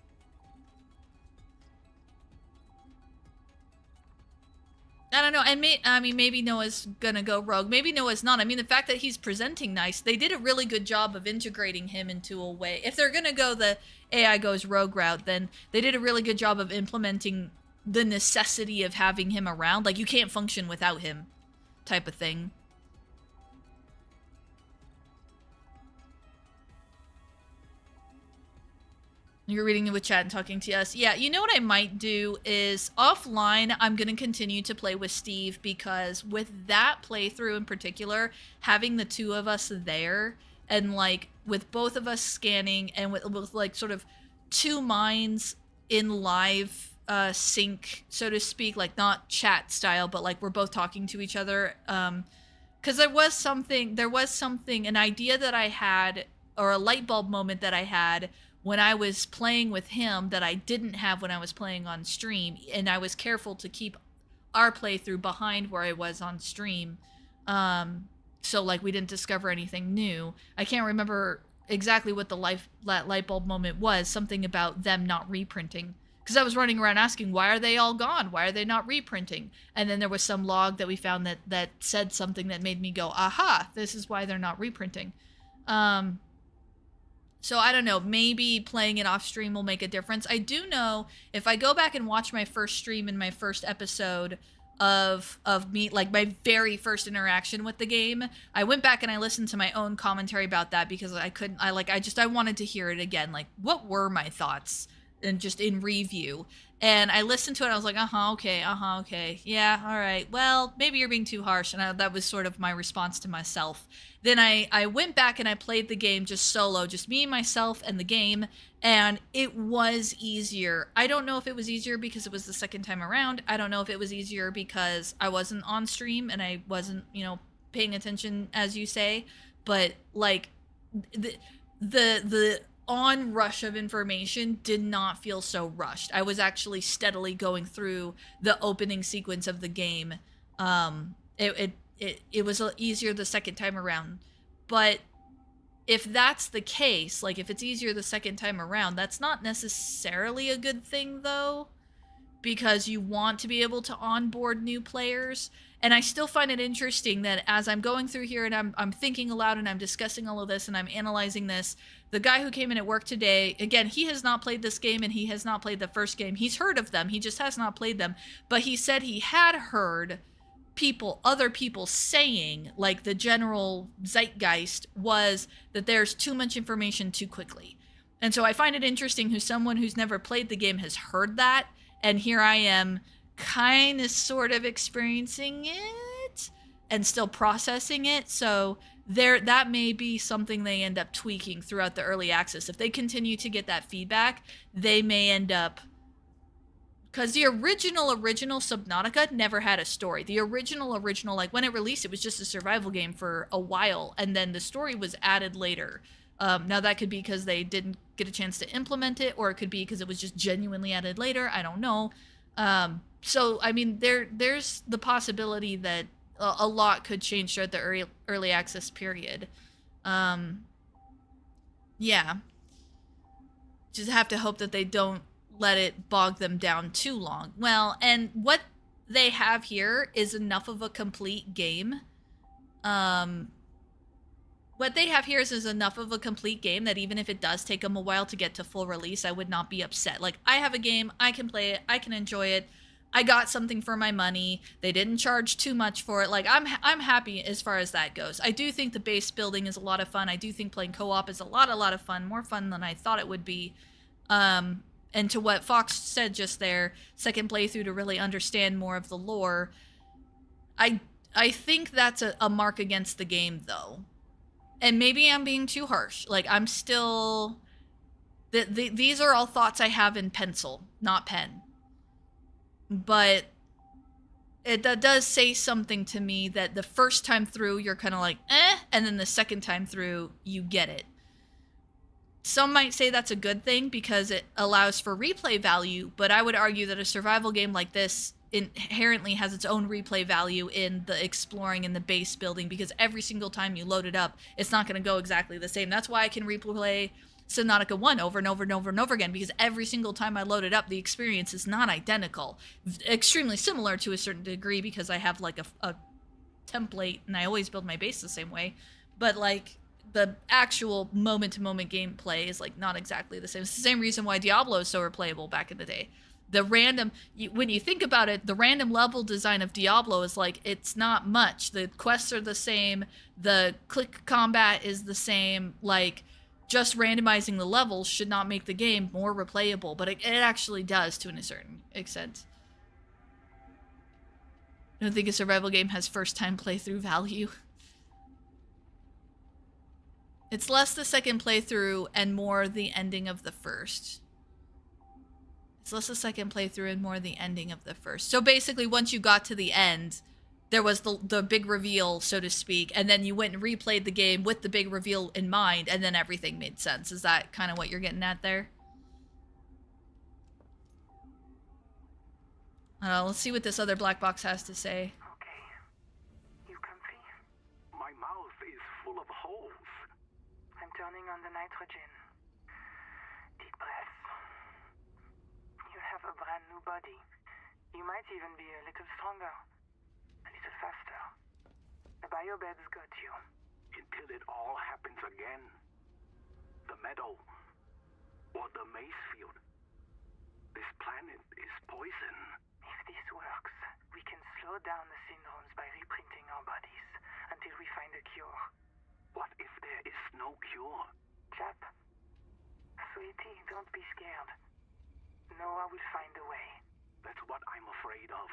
I don't know. And I mean, maybe Noah's gonna go rogue. Maybe Noah's not. I mean, the fact that he's presenting nice, they did a really good job of integrating him into a way. If they're gonna go the AI goes rogue route, then they did a really good job of implementing the necessity of having him around. Like, you can't function without him, type of thing. You're reading it with chat and talking to us. Yeah, you know what I might do is offline, I'm going to continue to play with Steve, because with that playthrough in particular, having the two of us there and like with both of us scanning and with like sort of two minds in live sync, so to speak, like not chat style, but like we're both talking to each other. Because there was something, an idea that I had, or a light bulb moment that I had when I was playing with him that I didn't have when I was playing on stream, and I was careful to keep our playthrough behind where I was on stream, so like we didn't discover anything new. I can't remember exactly what the light bulb moment was, something about them not reprinting, because I was running around asking, why are they all gone? Why are they not reprinting? And then there was some log that we found that said something that made me go, aha, this is why they're not reprinting. So I don't know, maybe playing it off stream will make a difference. I do know if I go back and watch my first stream and my first episode of me, like my very first interaction with the game, I went back and I listened to my own commentary about that, because I wanted to hear it again. Like, what were my thoughts? And just in review. And I listened to it, I was like, okay, yeah, all right, well, maybe you're being too harsh. And that was sort of my response to myself. Then I went back and I played the game just solo, just me, myself, and the game, and it was easier. I don't know if it was easier because it was the second time around. I don't know if it was easier because I wasn't on stream and I wasn't, paying attention, as you say, but like the onrush of information did not feel so rushed. I was actually steadily going through the opening sequence of the game. It was easier the second time around. But if that's the case, like if it's easier the second time around, that's not necessarily a good thing though, because you want to be able to onboard new players. And I still find it interesting that as I'm going through here and I'm thinking aloud and I'm discussing all of this and I'm analyzing this, the guy who came in at work today, again, he has not played this game and he has not played the first game. He's heard of them, he just has not played them. But he said he had heard other people saying, like the general zeitgeist was that there's too much information too quickly. And so I find it interesting who someone who's never played the game has heard that, and here I am kind of sort of experiencing it and still processing it. So that may be something they end up tweaking throughout the early access. If they continue to get that feedback, they may end up, because the original Subnautica never had a story. The original, like when it released, it was just a survival game for a while, and then the story was added later. Now that could be because they didn't get a chance to implement it, or it could be because it was just genuinely added later. I don't know. So I mean, there's the possibility that a lot could change throughout the early access period. Yeah. Just have to hope that they don't let it bog them down too long. Well, and what they have here is enough of a complete game. What they have here is enough of a complete game that even if it does take them a while to get to full release, I would not be upset. Like, I have a game, I can play it, I can enjoy it. I got something for my money. They didn't charge too much for it. Like, I'm happy as far as that goes. I do think the base building is a lot of fun. I do think playing co-op is a lot of fun, more fun than I thought it would be. And to what Fox said just there, second playthrough to really understand more of the lore, I think that's a mark against the game, though. And maybe I'm being too harsh. Like, I'm still... These are all thoughts I have in pencil, not pen. But it does say something to me that the first time through, you're kind of like, and then the second time through, you get it. Some might say that's a good thing because it allows for replay value, but I would argue that a survival game like this inherently has its own replay value in the exploring and the base building, because every single time you load it up, it's not going to go exactly the same. That's why I can replay Subnautica 1 over and over and over and over again, because every single time I load it up, the experience is not identical. Extremely similar to a certain degree, because I have like a template and I always build my base the same way. But like the actual moment-to-moment gameplay is like not exactly the same. It's the same reason why Diablo is so replayable back in the day. The random, when you think about it, the random level design of Diablo is like, it's not much. The quests are the same, the click combat is the same, like, just randomizing the levels should not make the game more replayable, but it actually does to a certain extent. I don't think a survival game has first-time playthrough value. It's less the second playthrough and more the ending of the first. It's less the second playthrough and more the ending of the first. So basically, once you got to the end, there was the big reveal, so to speak, and then you went and replayed the game with the big reveal in mind, and then everything made sense. Is that kind of what you're getting at there? Let's see what this other black box has to say. Okay. You comfy? My mouth is full of holes. I'm turning on the nitrogen. Deep breath. You have a brand new body. You might even be a little stronger. A little faster. The biobeds got you. Until it all happens again. The meadow. Or the maze field. This planet is poison. If this works, we can slow down the syndromes by reprinting our bodies until we find a cure. What if there is no cure? Chap. Sweetie, don't be scared. Noah will find a way. That's what I'm afraid of.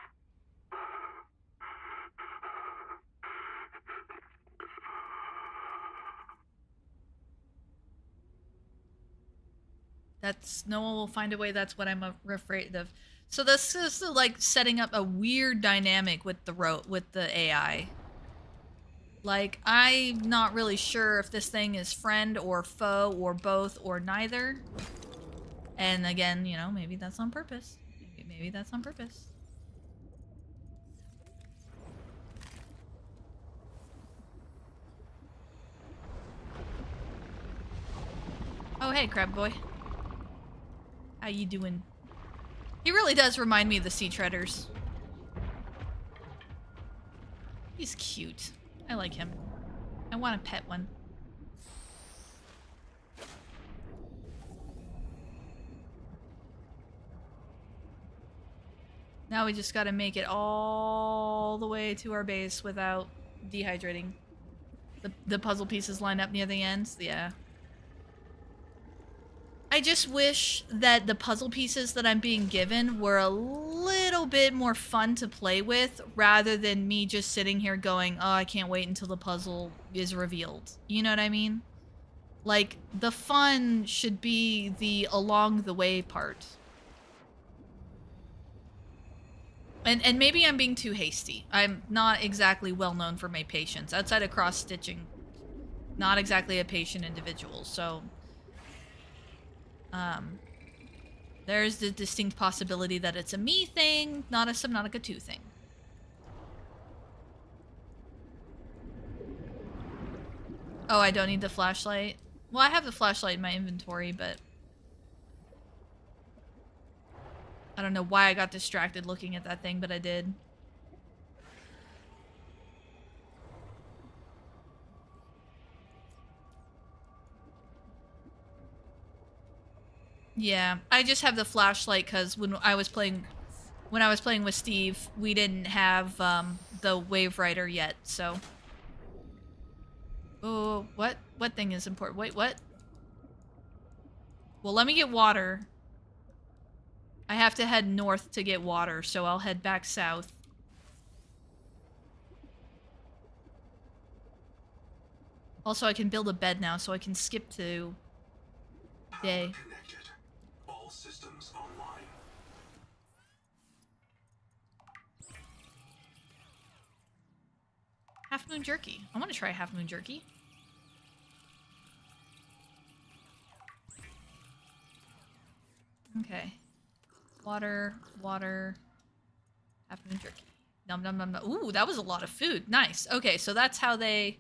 That's no one will find a way. That's what I'm afraid of. So this is like setting up a weird dynamic with the AI. Like, I'm not really sure if this thing is friend or foe or both or neither. And again, you know, maybe that's on purpose. Maybe that's on purpose. Oh, hey, crab boy. How you doing? He really does remind me of the Sea Treaders. He's cute. I like him. I want to pet one. Now we just gotta make it all the way to our base without dehydrating. The puzzle pieces line up near the ends. Yeah. I just wish that the puzzle pieces that I'm being given were a little bit more fun to play with, rather than me just sitting here going, oh, I can't wait until the puzzle is revealed. You know what I mean? Like, the fun should be the along the way part. And maybe I'm being too hasty. I'm not exactly well known for my patience. Outside of cross-stitching, not exactly a patient individual, so... there's the distinct possibility that it's a me thing, not a Subnautica 2 thing. Oh, I don't need the flashlight? Well, I have the flashlight in my inventory, but... I don't know why I got distracted looking at that thing, but I did. Yeah, I just have the flashlight because when I was playing with Steve, we didn't have the Wave Rider yet, so. Oh, what? What thing is important? Wait, what? Well, let me get water. I have to head north to get water, so I'll head back south. Also, I can build a bed now, so I can skip to day. All systems online. Half Moon Jerky. I want to try Half Moon Jerky. Okay. Water, water, Half Moon Jerky. Nom nom nom nom. Ooh, that was a lot of food. Nice. Okay, so that's how they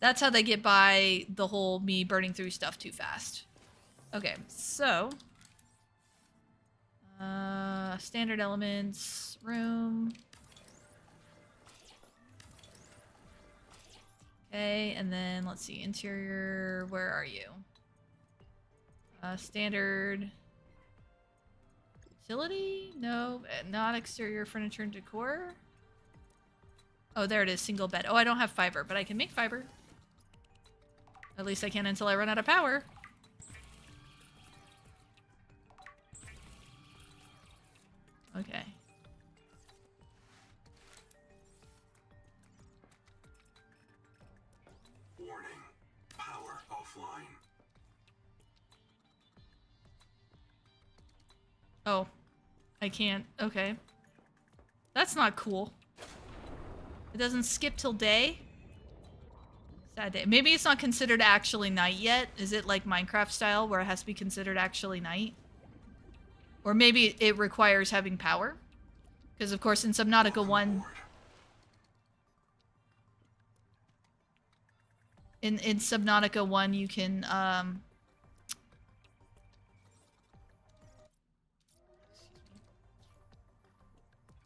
get by the whole me burning through stuff too fast. Okay, so standard elements, room. Okay, and then let's see, interior, where are you? Standard utility? No, not exterior furniture and decor. Oh, there it is, single bed. Oh, I don't have fiber, but I can make fiber. At least I can until I run out of power. Okay. Warning. Power offline. Oh. I can't. Okay. That's not cool. It doesn't skip till day? Sad day. Maybe it's not considered actually night yet. Is it like Minecraft style where it has to be considered actually night? Or maybe it requires having power? Because of course in Subnautica 1... In Subnautica 1 you can,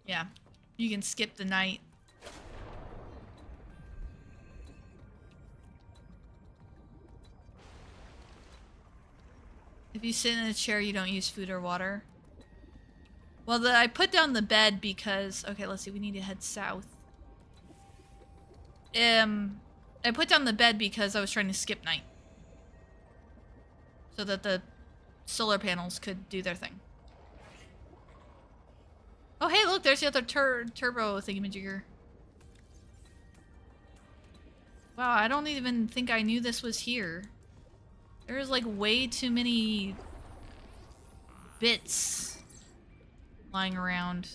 yeah. You can skip the night. If you sit in a chair, you don't use food or water. Well, I put down the bed because... Okay, let's see. We need to head south. I put down the bed because I was trying to skip night. So that the solar panels could do their thing. Oh, hey, look, there's the other turbo thingamajigger. Wow, I don't even think I knew this was here. There's like way too many bits lying around.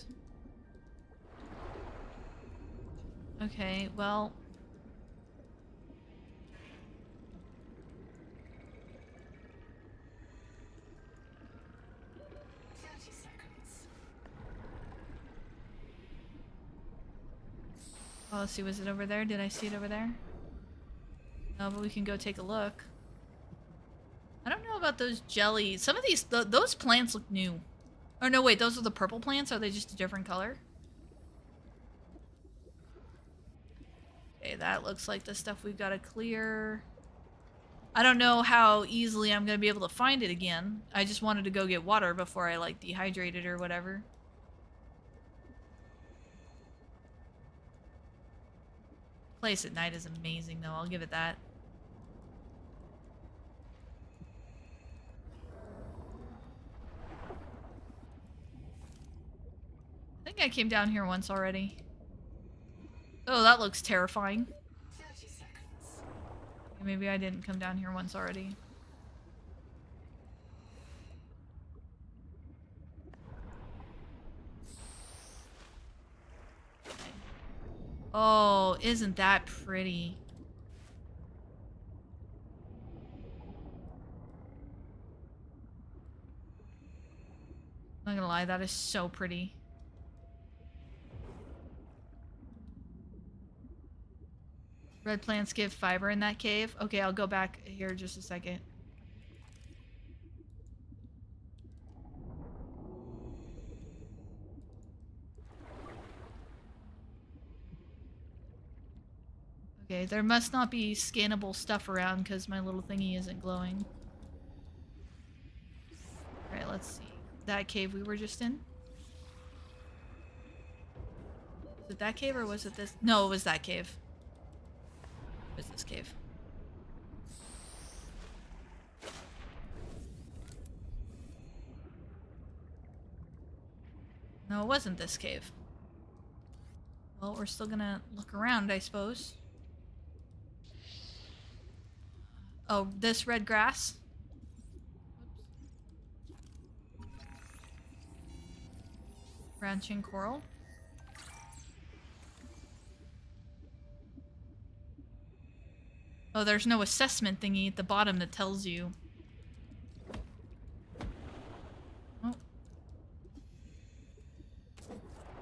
Okay, well... 30 seconds. Oh, let's see, was it over there? Did I see it over there? No, but we can go take a look. I don't know about those jellies. Some of these, those plants look new. Oh, no, wait, those are the purple plants? Are they just a different color? Okay, that looks like the stuff we've got to clear. I don't know how easily I'm going to be able to find it again. I just wanted to go get water before I, like, dehydrated or whatever. Place at night is amazing, though. I'll give it that. I think I came down here once already. Oh, that looks terrifying. 30 seconds. Maybe I didn't come down here once already. Oh, isn't that pretty? I'm not gonna lie, that is so pretty. Red plants give fiber in that cave. Okay, I'll go back here just a second. Okay, there must not be scannable stuff around because my little thingy isn't glowing. Alright, let's see. That cave we were just in? Was it that cave or was it this? No, it was that cave. It was this cave. No, it wasn't this cave. Well, we're still gonna look around, I suppose. Oh, this red grass? Branching coral? Oh, there's no assessment thingy at the bottom that tells you. Oh.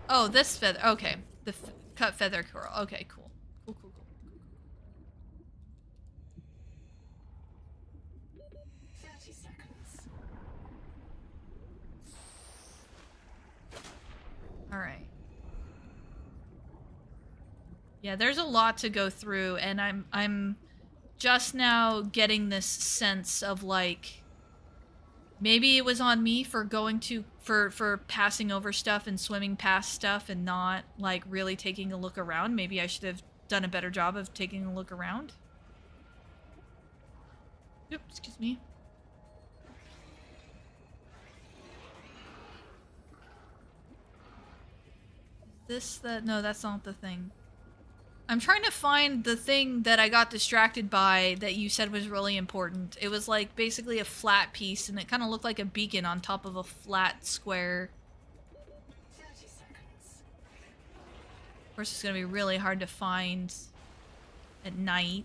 Oh, this feather. Okay. The cut feather coral. Okay, cool. Cool, cool, cool. 30 seconds. Yeah, there's a lot to go through, and I'm just now getting this sense of like maybe it was on me for going to for passing over stuff and swimming past stuff and not like really taking a look around. Maybe I should have done a better job of taking a look around. Yep, excuse me. No, that's not the thing. I'm trying to find the thing that I got distracted by that you said was really important. It was like basically a flat piece and it kind of looked like a beacon on top of a flat square. 30 seconds. Of course, it's going to be really hard to find at night.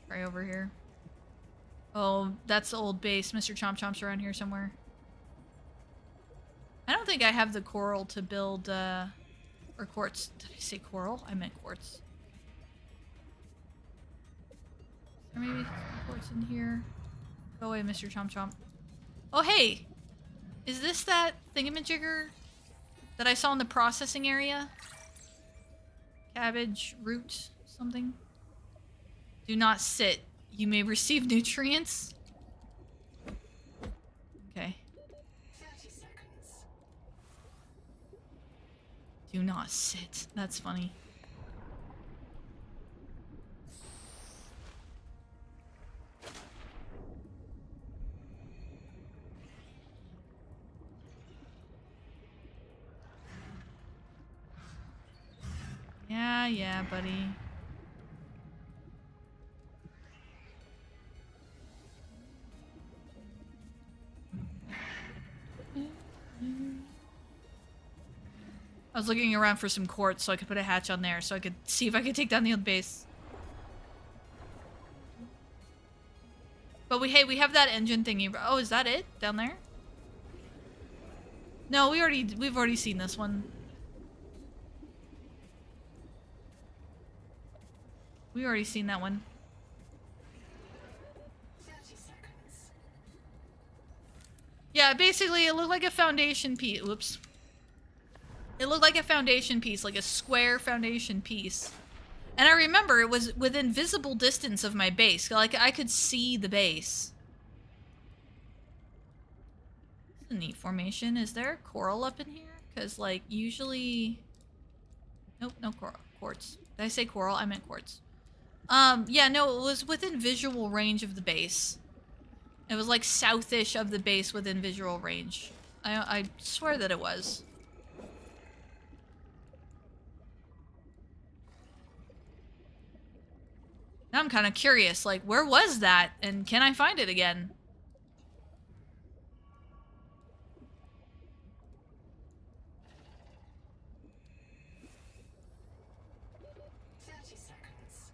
Right over here. Oh, that's the old base. Mr. Chomp Chomp's around here somewhere. I don't think I have the coral to build, or quartz. Did I say coral? I meant quartz. Or maybe quartz in here. Go away, Mr. Chomp Chomp. Oh, hey! Is this that thingamajigger that I saw in the processing area? Cabbage, root, something? Do not sit. You may receive nutrients. Okay. 30 seconds. Do not sit. That's funny. Yeah, buddy. I was looking around for some quartz so I could put a hatch on there so I could see if I could take down the old base. But we have that engine thingy. Oh, is that it down there? No, we've already seen this one. We already seen that one. 30 seconds. Yeah, basically it looked like a foundation piece. Whoops. It looked like a foundation piece, like a square foundation piece. And I remember it was within visible distance of my base. Like, I could see the base. It's a neat formation. Is there coral up in here? Because, like, usually... Nope, no quartz. Did I say coral? I meant quartz. Yeah, no, it was within visual range of the base. It was, like, southish of the base within visual range. I swear that it was. Now I'm kind of curious, like, where was that? And can I find it again? Seconds.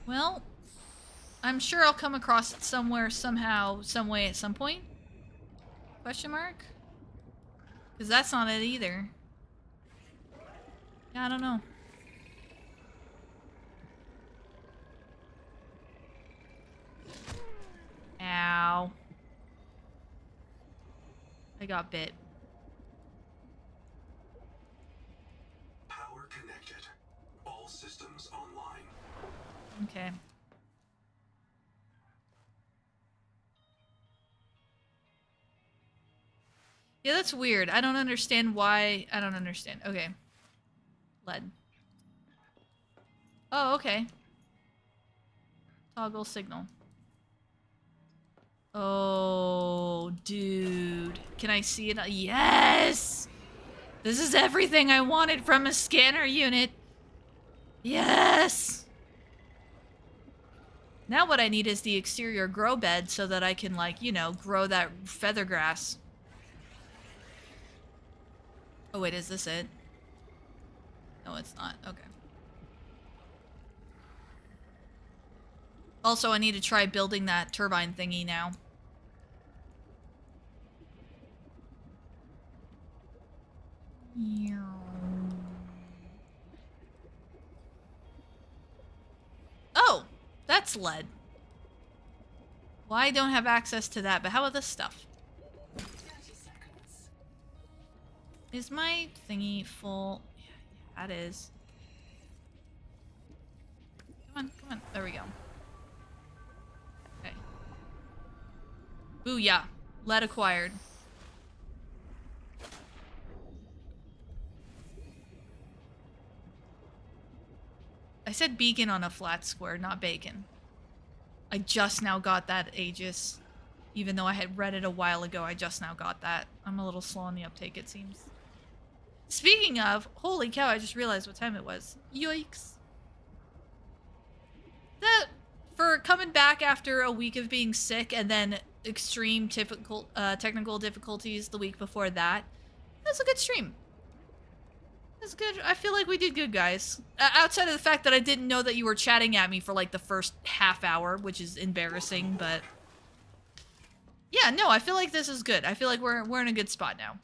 Well, I'm sure I'll come across it somewhere, somehow, some way, at some point. Question mark? Because that's not it either. Yeah, I don't know. Ow. I got bit. Power connected. All systems online. Okay. Yeah, that's weird. I don't understand why. I don't understand. Okay. Lead. Oh, okay. Toggle signal. Oh, dude. Can I see it? Yes! This is everything I wanted from a scanner unit. Yes! Now what I need is the exterior grow bed so that I can, like, you know, grow that feather grass. Oh, wait, is this it? No, it's not. Okay. Also, I need to try building that turbine thingy now. Oh, that's lead. Well, I don't have access to that, but how about this stuff? 30 seconds. Is my thingy full? Yeah, that is. Come on, come on. There we go. Okay. Booyah. Lead acquired. I said beacon on a flat square, not bacon. I just now got that, Aegis. Even though I had read it a while ago, I just now got that. I'm a little slow on the uptake, it seems. Speaking of, holy cow, I just realized what time it was. Yikes. That, for coming back after a week of being sick and then extreme technical difficulties the week before that, that's a good stream. That's good. I feel like we did good, guys. Outside of the fact that I didn't know that you were chatting at me for like the first half hour, which is embarrassing, but yeah, no, I feel like this is good. I feel like we're in a good spot now.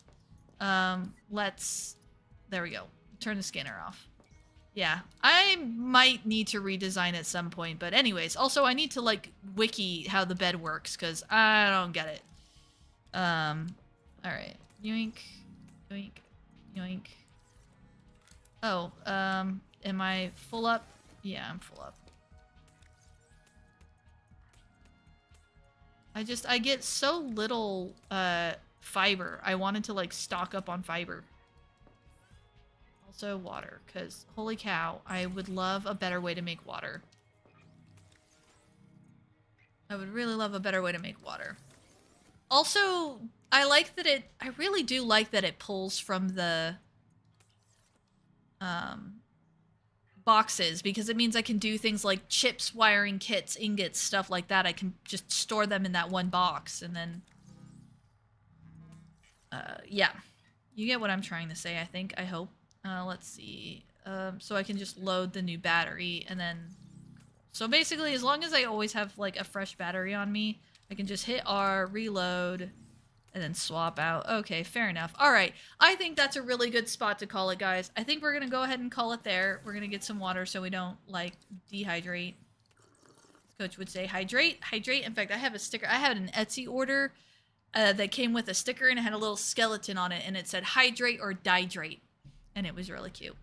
There we go. Turn the scanner off. Yeah, I might need to redesign at some point, but anyways, also I need to like wiki how the bed works because I don't get it. All right, yoink, yoink, yoink. Oh, am I full up? Yeah, I'm full up. I get so little, fiber. I wanted to, like, stock up on fiber. Also water, because, holy cow, I would love a better way to make water. I would really love a better way to make water. Also, I really do like that it pulls from the, boxes, because it means I can do things like chips, wiring kits, ingots, stuff like that. I can just store them in that one box, and then yeah, you get what I'm trying to say, I think. I hope. Let's see. So I can just load the new battery, and then so basically, as long as I always have like a fresh battery on me, I can just hit R, reload, and then swap out. Okay, fair enough. All right. I think that's a really good spot to call it, guys. I think we're going to go ahead and call it there. We're going to get some water so we don't, like, dehydrate. Coach would say hydrate, hydrate. In fact, I have a sticker. I had an Etsy order that came with a sticker, and it had a little skeleton on it, and it said hydrate or dihydrate. And it was really cute.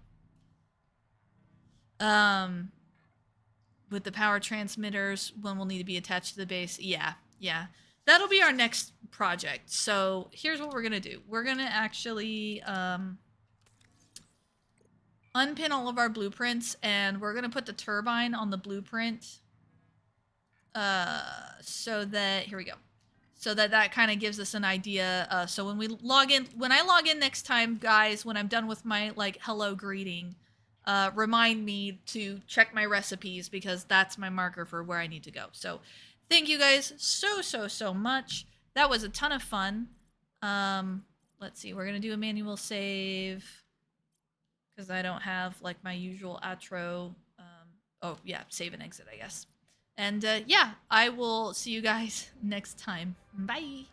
With the power transmitters, one will need to be attached to the base. Yeah, yeah. That'll be our next project. So here's what we're going to do. We're going to actually unpin all of our blueprints, and we're going to put the turbine on the blueprint so that, here we go. So that kind of gives us an idea. So when I log in next time, guys, when I'm done with my like hello greeting, remind me to check my recipes, because that's my marker for where I need to go. So thank you guys so much. That was a ton of fun. Let's see. We're going to do a manual save because I don't have like my usual outro. Oh, yeah. Save and exit, I guess. And yeah, I will see you guys next time. Bye.